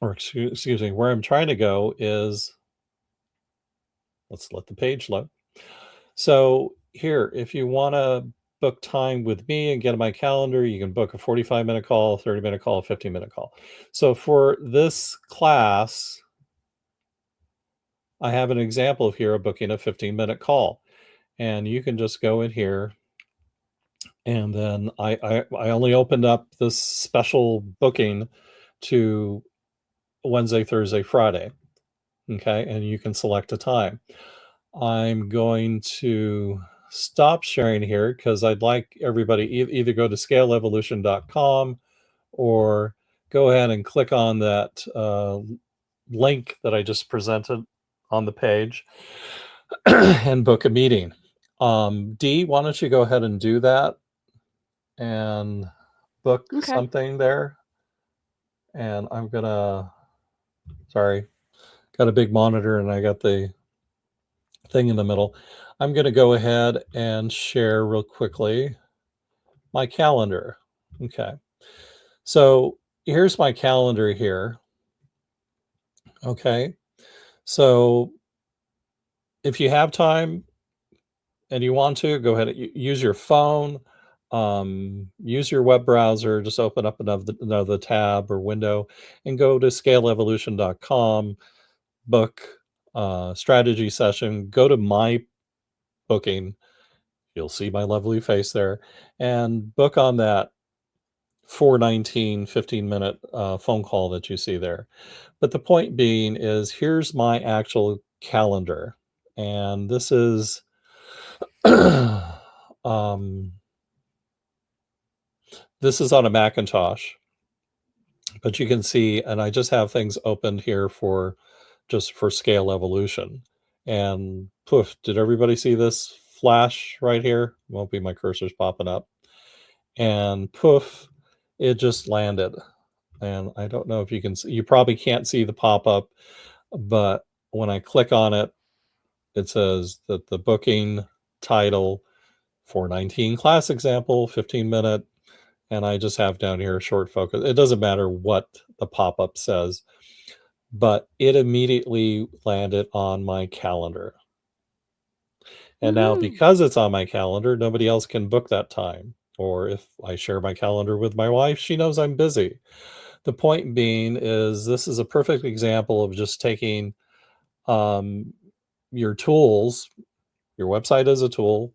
or excuse me, where I'm trying to go is, let's let the page load. So here, if you want to book time with me and get on my calendar, you can book a 45-minute call, 30-minute call, 15-minute call. So for this class, I have an example of here of booking a 15-minute call. And you can just go in here And then I only opened up this special booking to Wednesday, Thursday, Friday. Okay, and you can select a time. I'm going to stop sharing here because I'd like everybody either go to SkAiLEvolution.com or go ahead and click on that link that I just presented on the page and book a meeting. Dee, why don't you go ahead and do that and book Okay. something there? And I'm gonna, sorry, got a big monitor and I got the thing in the middle. I'm gonna go ahead and share real quickly my calendar. Okay. So here's my calendar here. Okay. So if you have time and you want to, go ahead and use your phone, use your web browser, just open up another tab or window and go to SkAiLEvolution.com, book strategy session, go to my booking. You'll see my lovely face there and book on that 419 15-minute phone call that you see there. But the point being is here's my actual calendar. And this is this is on a Macintosh, but you can see, and I just have things opened here for SkAiL Evolution. And poof, did everybody see this flash right here? Won't be my cursor's popping up. And poof, it just landed. And I don't know if you can see, you probably can't see the pop-up, but when I click on it, it says that the booking title 419 class example, 15-minute, and I just have down here a short focus. It doesn't matter what the pop-up says, but it immediately landed on my calendar. And now because it's on my calendar, nobody else can book that time. Or if I share my calendar with my wife, she knows I'm busy. The point being is this is a perfect example of just taking your tools, your website as a tool,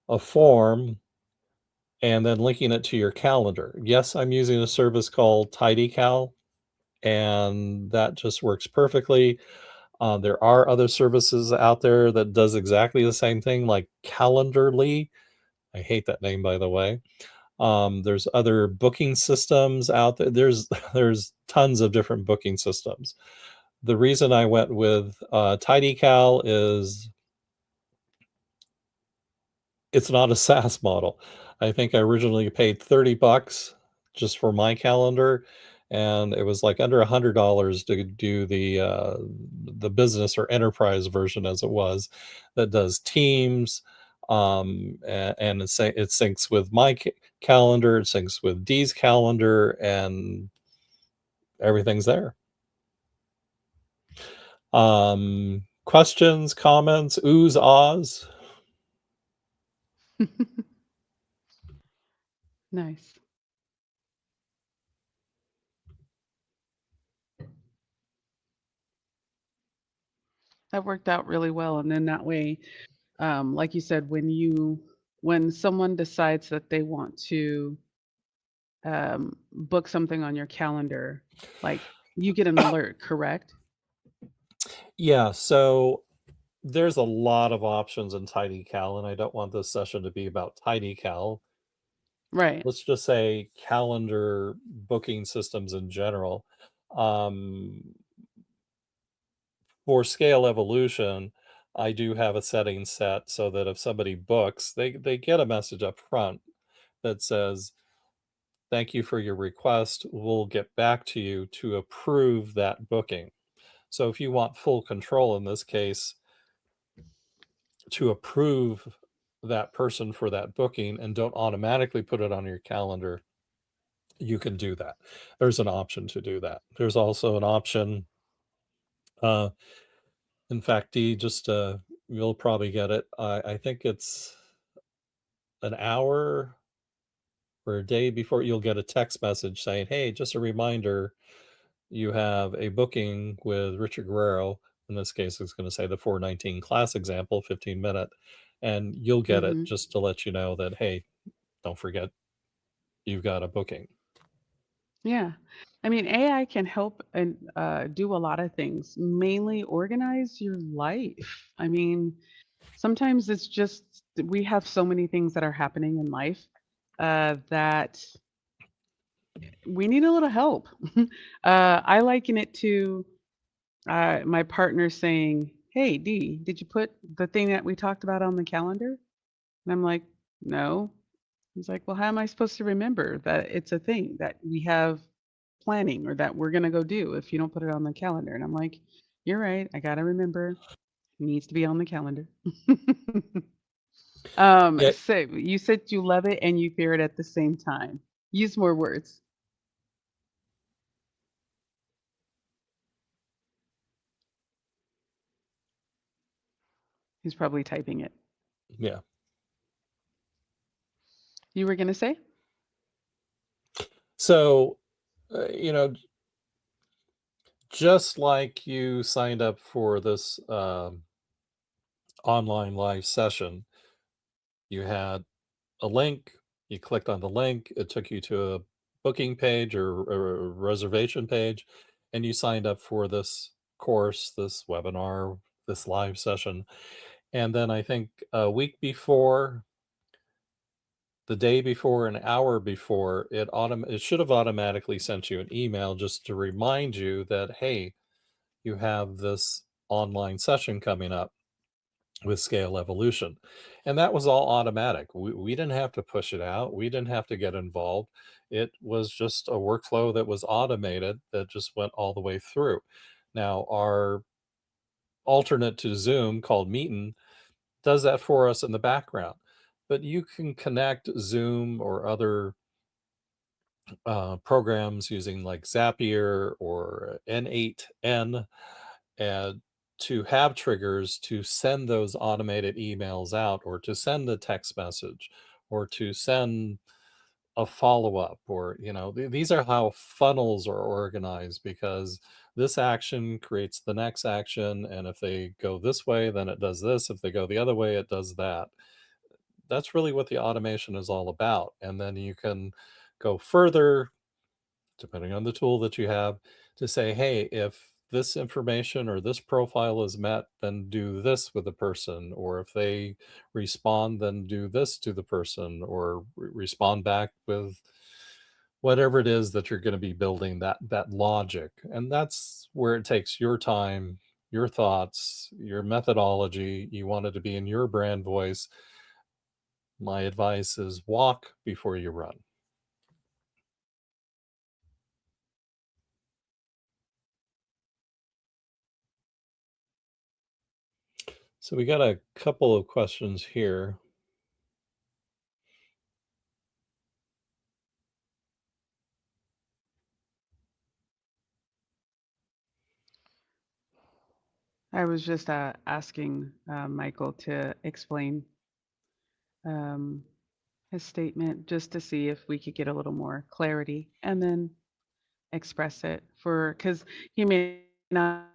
a form, and then linking it to your calendar. Yes, I'm using a service called TidyCal, and that just works perfectly. There are other services out there that does exactly the same thing, like Calendarly. I hate that name, by the way. There's other booking systems out there. There's tons of different booking systems. The reason I went with TidyCal is it's not a SaaS model. I think I originally paid $30 just for my calendar, and it was like under $100 to do the business or enterprise version, as it was, that does Teams, and it syncs with my calendar, it syncs with Dee's calendar, and everything's there. Questions, comments, oohs, ahs? Nice. That worked out really well. And then that way, like you said, when someone decides that they want to book something on your calendar, like you get an alert, correct? Yeah, so there's a lot of options in TidyCal, and I don't want this session to be about TidyCal. Right. Let's just say calendar booking systems in general. For SkAiL Evolution, I do have a setting set so that if somebody books, they get a message up front that says, "Thank you for your request. We'll get back to you to approve that booking." So if you want full control in this case, to approve that person for that booking and don't automatically put it on your calendar, you can do that. There's an option to do that. There's also an option, in fact, Dee, just you'll probably get it. I think it's an hour or a day before you'll get a text message saying, "Hey, just a reminder, you have a booking with Richard Guerrero." In this case, it's going to say the 419 class example, 15-minute, and you'll get it Mm-hmm. just to let you know that, hey, don't forget you've got a booking. Yeah. I mean, AI can help and do a lot of things, mainly organize your life. I mean, sometimes it's just we have so many things that are happening in life that we need a little help. I liken it to my partner saying, "Hey, Dee, did you put the thing that we talked about on the calendar?" And I'm like, "No." He's like, "Well, how am I supposed to remember that it's a thing that we have planning or that we're going to go do if you don't put it on the calendar?" And I'm like, "You're right. I got to remember. It needs to be on the calendar." Yeah, So you said you love it and you fear it at the same time. Use more words. He's probably typing it. yeah. You were going to say? So, you know, just like you signed up for this online live session, you had a link, you clicked on the link, it took you to a booking page or a reservation page, and you signed up for this course, this webinar, this live session. And then I think a week before, the day before, an hour before, it should have automatically sent you an email just to remind you that, hey, you have this online session coming up with SkAiL Evolution. And that was all automatic. We didn't have to push it out. We didn't have to get involved. It was just a workflow that was automated that just went all the way through. Now, our alternate to Zoom called Meetin does that for us in the background. But you can connect Zoom or other programs using like Zapier or N8N and to have triggers to send those automated emails out or to send a text message or to send a follow-up or these are how funnels are organized because this action creates the next action, and if they go this way then it does this, if they go the other way it does that. That's really what the automation is all about. And then you can go further depending on the tool that you have, to say, hey, if this information or this profile is met, then do this with the person. Or if they respond, then do this to the person, or respond back with whatever it is that you're going to be building that logic. And that's where it takes your time, your thoughts, your methodology. You want it to be in your brand voice. My advice is walk before you run. So we got a couple of questions here. I was just asking Michael to explain um, his statement just to see if we could get a little more clarity and then express it because he may not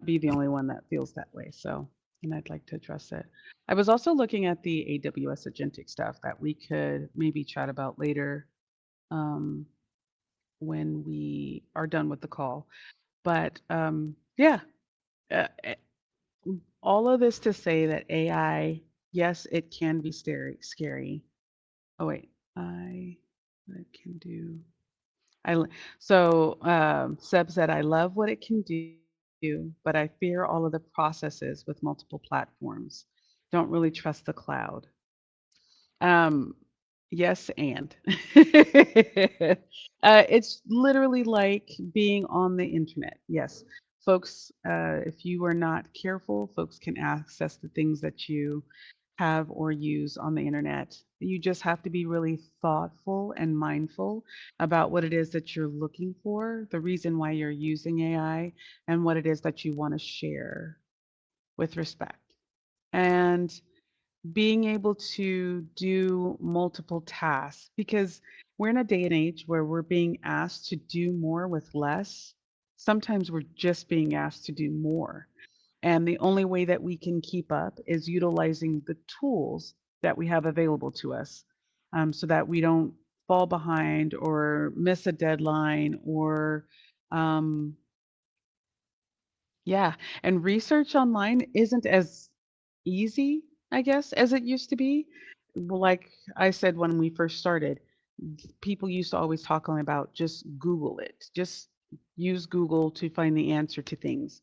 be the only one that feels that way. So, and I'd like to address it. I was also looking at the AWS agentic stuff that we could maybe chat about later um, when we are done with the call. But yeah, uh, all of this to say that AI, yes, it can be scary. Oh wait, I can do. So Seb said, I love what it can do, but I fear all of the processes with multiple platforms. Don't really trust the cloud. Um, yes, and it's literally like being on the internet. Yes, folks, if you are not careful, folks can access the things that you have or use on the internet. You just have to be really thoughtful and mindful about what it is that you're looking for, the reason why you're using AI, and what it is that you want to share with respect. And being able to do multiple tasks because we're in a day and age where we're being asked to do more with less. Sometimes we're just being asked to do more. And the only way that we can keep up is utilizing the tools that we have available to us. so that we don't fall behind or miss a deadline or yeah. And research online isn't as easy, I guess, as it used to be. Well, like I said when we first started, people used to always talk only about just Google it, just use Google to find the answer to things.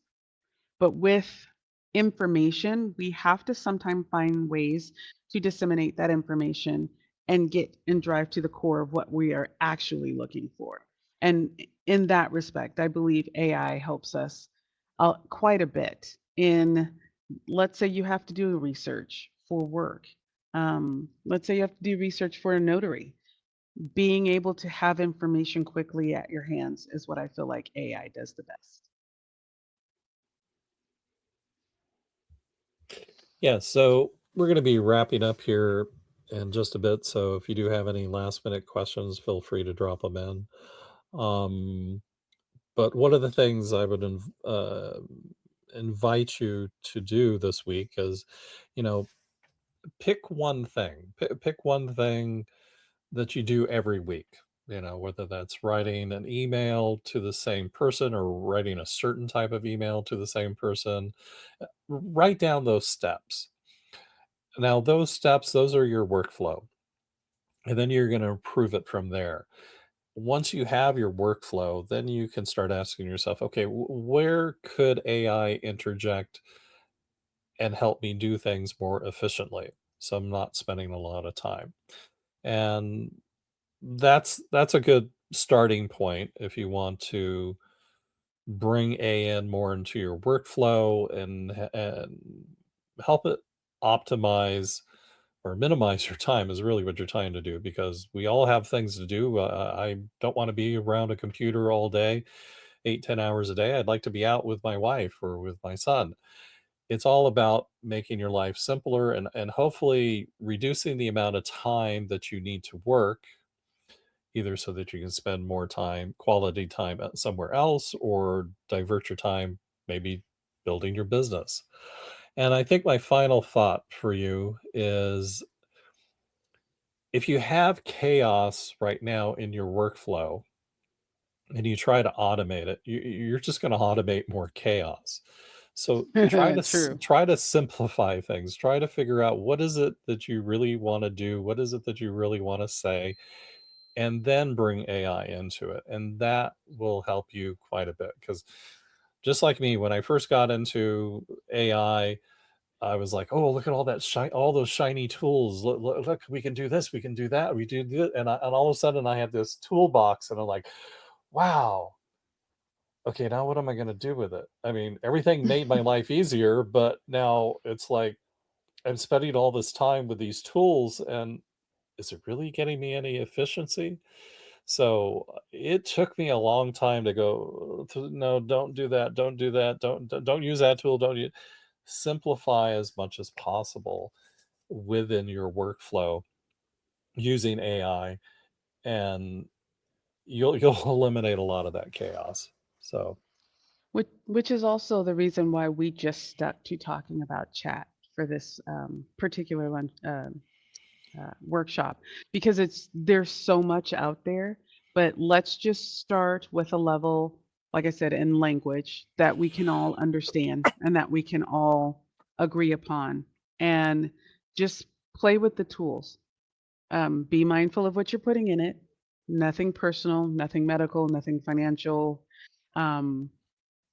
But with information, we have to sometimes find ways to disseminate that information and get and drive to the core of what we are actually looking for. And in that respect, I believe AI helps us quite a bit in, let's say you have to do research for work. Let's say you have to do research for a notary. Being able to have information quickly at your hands is what I feel like AI does the best. Yeah, so we're going to be wrapping up here in just a bit. So if you do have any last minute questions, feel free to drop them in. But one of the things I would invite you to do this week is, you know, pick one thing. Pick one thing that you do every week. You know, whether that's writing an email to the same person or writing a certain type of email to the same person. Write down those steps. Now, those steps, those are your workflow. And then you're going to improve it from there. Once you have your workflow, then you can start asking yourself, okay, where could AI interject and help me do things more efficiently so I'm not spending a lot of time? And that's a good starting point if you want to bring AI in more into your workflow and help it optimize or minimize your time is really what you're trying to do, because we all have things to do. I don't want to be around a computer all day, 8, 10 hours a day. I'd like to be out with my wife or with my son. It's all about making your life simpler and hopefully reducing the amount of time that you need to work, either so that you can spend more time, quality time somewhere else, or divert your time maybe building your business. And I think my final thought for you is, if you have chaos right now in your workflow and you try to automate it, you're just going to automate more chaos. So True. try to simplify things. Try to figure out what is it that you really want to do, what is it that you really want to say, and then bring AI into it. And that will help you quite a bit. Because just like me, when I first got into AI, I was like, "Oh, look at all that all those shiny tools. Look, we can do this, we can do that, we do this." And all of a sudden I have this toolbox and I'm like, "Wow, okay, now what am I going to do with it?" I mean, everything made my life easier, but now it's like I'm spending all this time with these tools, and is it really getting me any efficiency? So it took me a long time to go, no, don't do that, don't do that, don't use that tool, don't use. Simplify as much as possible within your workflow using AI, and you'll eliminate a lot of that chaos. So Which is also the reason why we just stuck to talking about chat for this particular workshop, because there's so much out there. But let's just start with a level, like I said, in language that we can all understand and that we can all agree upon, and just play with the tools. Be mindful of what you're putting in it. Nothing personal, nothing medical, nothing financial. Um,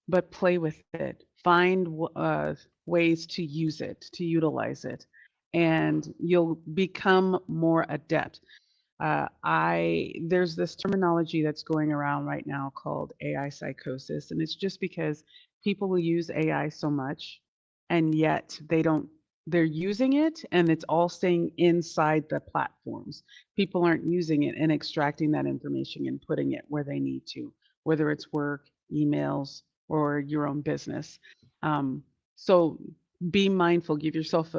but play with it. Find ways to use it, to utilize it, and you'll become more adept. I There's this terminology that's going around right now called AI psychosis, and it's just because people will use AI so much, and yet they don't. They're using it, and it's all staying inside the platforms. People aren't using it and extracting that information and putting it where they need to, whether it's work, emails, or your own business. Um, so be mindful.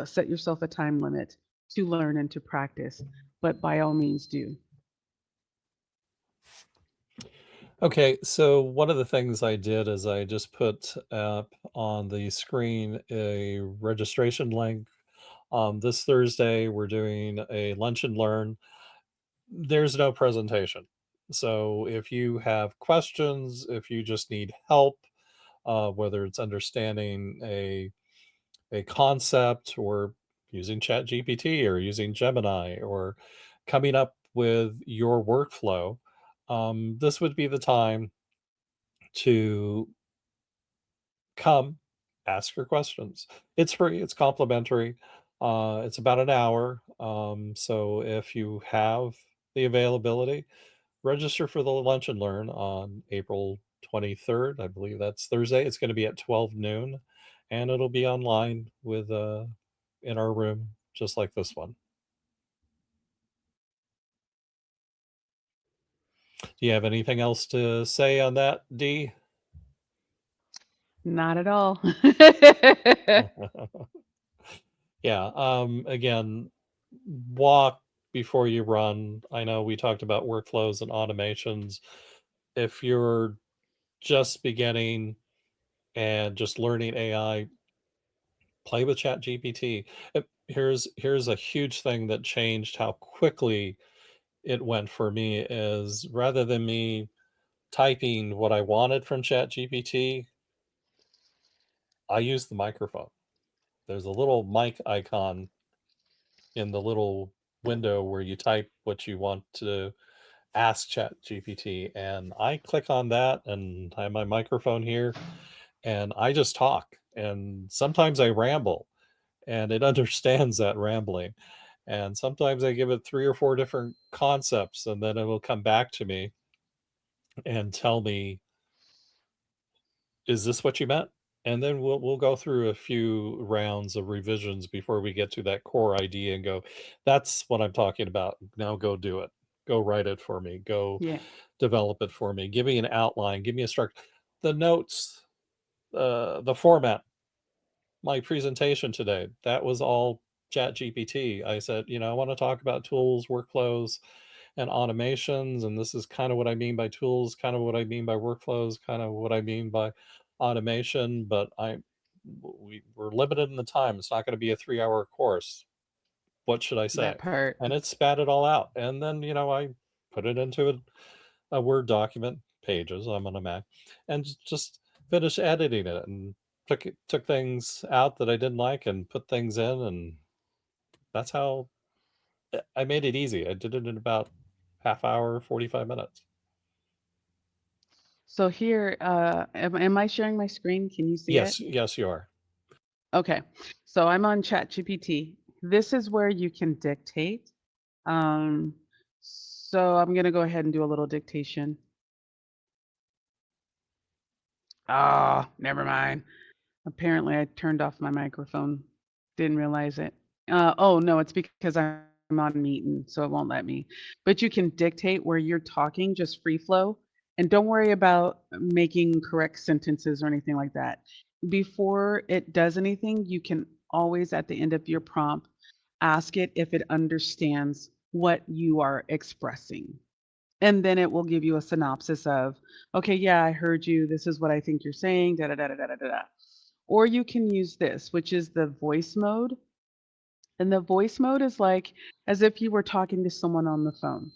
Set yourself a time limit to learn and to practice, but by all means do. okay, so one of the things I did is I just put up on the screen a registration link. This Thursday we're doing a lunch and learn, there's no presentation. So if you have questions, if you just need help, whether it's understanding a concept or using ChatGPT or using Gemini or coming up with your workflow, this would be the time to come ask your questions. It's free, it's complimentary. It's about an hour. So if you have the availability, register for the Lunch and Learn on April 23rd. I believe that's Thursday. It's going to be at 12 noon, and it'll be online with in our room, just like this one. Do you have anything else to say on that, Dee? Not at all. Yeah. Again, walk before you run. I know we talked about workflows and automations. If you're just beginning and just learning AI, play with ChatGPT. Here's a huge thing that changed how quickly it went for me is rather than me typing what I wanted from ChatGPT, I use the microphone. There's a little mic icon in the little window where you type what you want to ask ChatGPT, and I click on that, and I have my microphone here, and I just talk. And sometimes I ramble, and it understands that rambling. And sometimes I give it 3 or 4 different concepts, and then it will come back to me and tell me, "Is this what you meant?" And then we'll go through a few rounds of revisions before we get to that core idea and go, "That's what I'm talking about. Now go do it. Go write it for me. Go Yeah. develop it for me. Give me an outline. Give me a structure." The notes, the format, my presentation today, that was all ChatGPT. I said, I want to talk about tools, workflows, and automations. And this is kind of what I mean by tools, kind of what I mean by workflows, kind of what I mean by automation. But we're limited in the time. It's not going to be a 3-hour course. What should I say? That part. And it spat it all out. And then, I put it into a Word document, pages. I'm on a Mac, and just finished editing it and took things out that I didn't like and put things in, and that's how I made it easy. I did it in about half hour, 45 minutes. So here, am I sharing my screen? Can you see it? Yes, you are. Okay. So I'm on ChatGPT. This is where you can dictate. So I'm going to go ahead and do a little dictation. Never mind. Apparently, I turned off my microphone. Didn't realize it. Oh, no, it's because I'm on Meeting, so it won't let me. But you can dictate where you're talking, just free flow. And don't worry about making correct sentences or anything like that. Before it does anything, you can always, at the end of your prompt, ask it if it understands what you are expressing. And then it will give you a synopsis of, okay, yeah, I heard you. This is what I think you're saying, da da da da da da da. Or you can use this, which is the voice mode. And the voice mode is like as if you were talking to someone on the phone.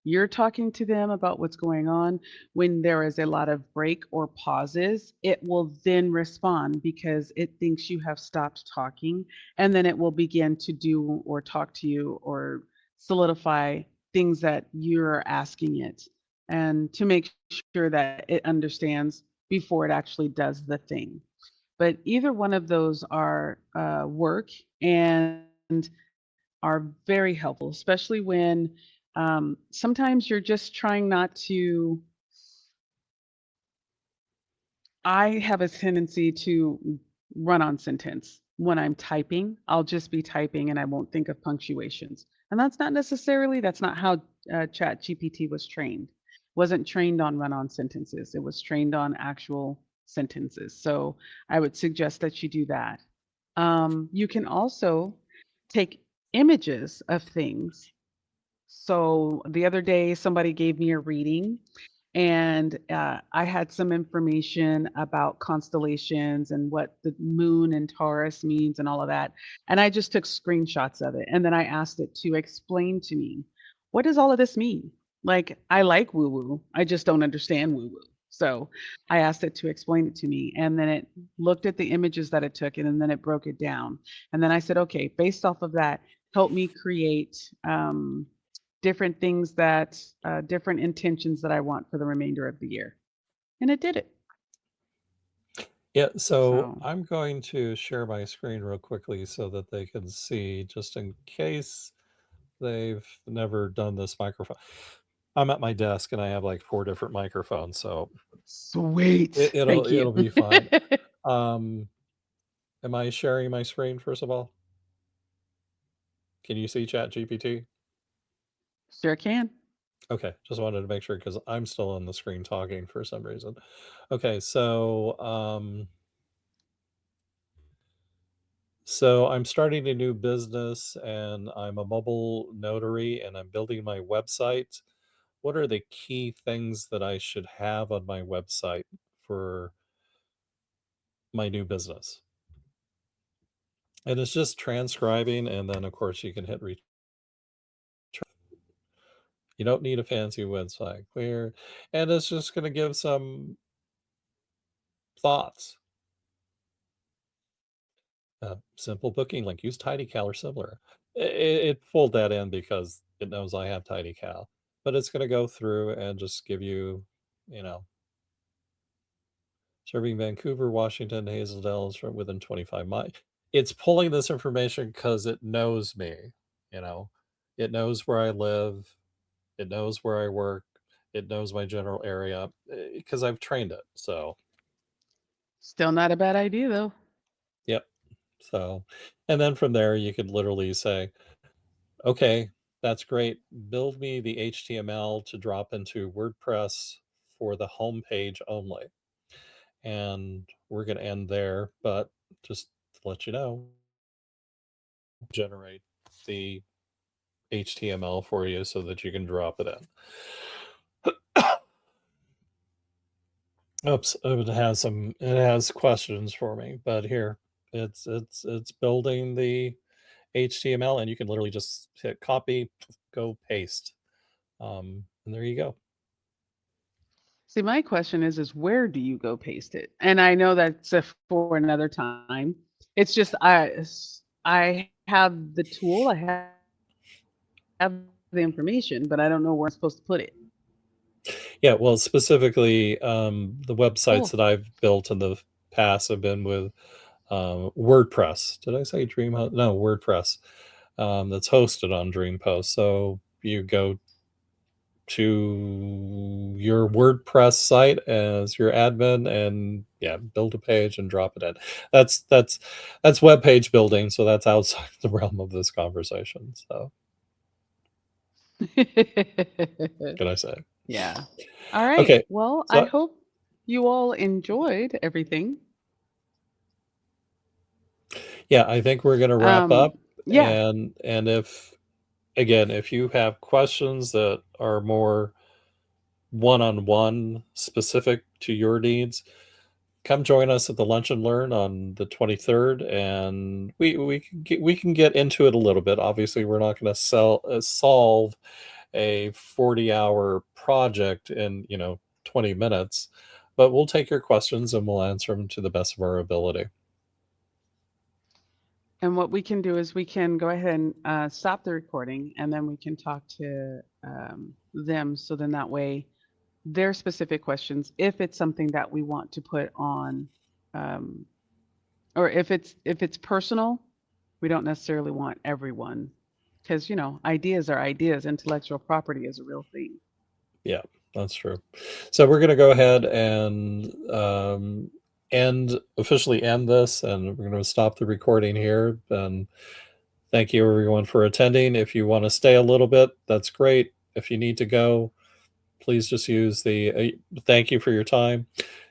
You're talking to them about what's going on. When there is a lot of break or pauses, it will then respond because it thinks you have stopped talking. And then it will begin to do or talk to you or solidify things that you're asking it, and to make sure that it understands before it actually does the thing. But either one of those are work and are very helpful, especially when sometimes you're just trying not to. I have a tendency to run on sentence when I'm typing. I'll just be typing and I won't think of punctuations. And that's not how Chat GPT was trained. Wasn't trained on run on sentences. It was trained on actual sentences. So I would suggest that you do that. You can also take images of things. So the other day, somebody gave me a reading, and I had some information about constellations and what the moon and Taurus means and all of that. And I just took screenshots of it. And then I asked it to explain to me what does all of this mean? Like, I like woo woo. I just don't understand woo woo. So I asked it to explain it to me. And then it looked at the images that it took and then it broke it down. And then I said, okay, based off of that, help me create different things that, different intentions that I want for the remainder of the year. And it did it. Yeah, so So I'm going to share my screen real quickly so that they can see, just in case they've never done this microphone. I'm at my desk and I have like 4 different microphones, so sweet. Thank it'll you. be fine. Am I sharing my screen first of all? Can you see ChatGPT? Sure can. Okay, just wanted to make sure because I'm still on the screen talking for some reason. Okay, so I'm starting a new business and I'm a mobile notary and I'm building my website. What are the key things that I should have on my website for my new business? And it's just transcribing, and then of course you can hit return. You don't need a fancy website, clear. And it's just going to give some thoughts. Simple booking, like use TidyCal or similar. It pulled that in because it knows I have TidyCal, but it's going to go through and just give you, you know, serving Vancouver, Washington, Hazeldale is from within 25 miles. It's pulling this information because it knows me, you know, it knows where I live, it knows where I work, it knows my general area because I've trained it. So, Still not a bad idea though. yep. So, and then from there, you could literally say, okay, that's great. Build me the HTML to drop into WordPress for the home page only. And we're going to end there, but just to let you know, generate the HTML for you so that you can drop it in. Oops, it has questions for me, but here it's building the HTML and you can literally just hit copy, go paste. And there you go. See, my question is where do you go paste it? And I know that's for another time. It's just I have the tool, I have the information, but I don't know where I'm supposed to put it. Yeah, well, specifically, the websites Cool. that I've built in the past have been with WordPress. Did I say DreamHost? No, WordPress. That's hosted on DreamPost. So you go to your WordPress site as your admin and yeah, build a page and drop it in. That's web page building, so that's outside the realm of this conversation. So can I say? Yeah. All right. Okay. Well, I So hope you all enjoyed everything. yeah, I think we're gonna wrap up. Yeah. And if again, if you have questions that are more one-on-one specific to your needs, come join us at the Lunch and Learn on the 23rd, and we can get into it a little bit. Obviously, we're not going to solve a 40-hour project in 20 minutes, but we'll take your questions and we'll answer them to the best of our ability. And what we can do is we can go ahead and stop the recording, and then we can talk to them. So then that way, their specific questions, if it's something that we want to put on, or if it's personal, we don't necessarily want everyone, because ideas are ideas. Intellectual property is a real thing. Yeah, that's true. So we're going to go ahead and officially end this, and we're going to stop the recording here. And thank you everyone for attending. If you want to stay a little bit, that's great. If you need to go, please just use the thank you for your time.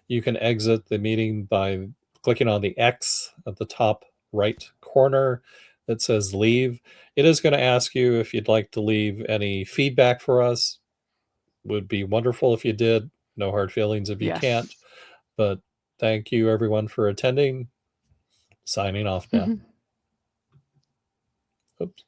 You can exit the meeting by clicking on the X at the top right corner that says leave. It is going to ask you if you'd like to leave any feedback for us. Would be wonderful if you did. No hard feelings if you can't. Yes. But thank you everyone for attending. Signing off now. Oops.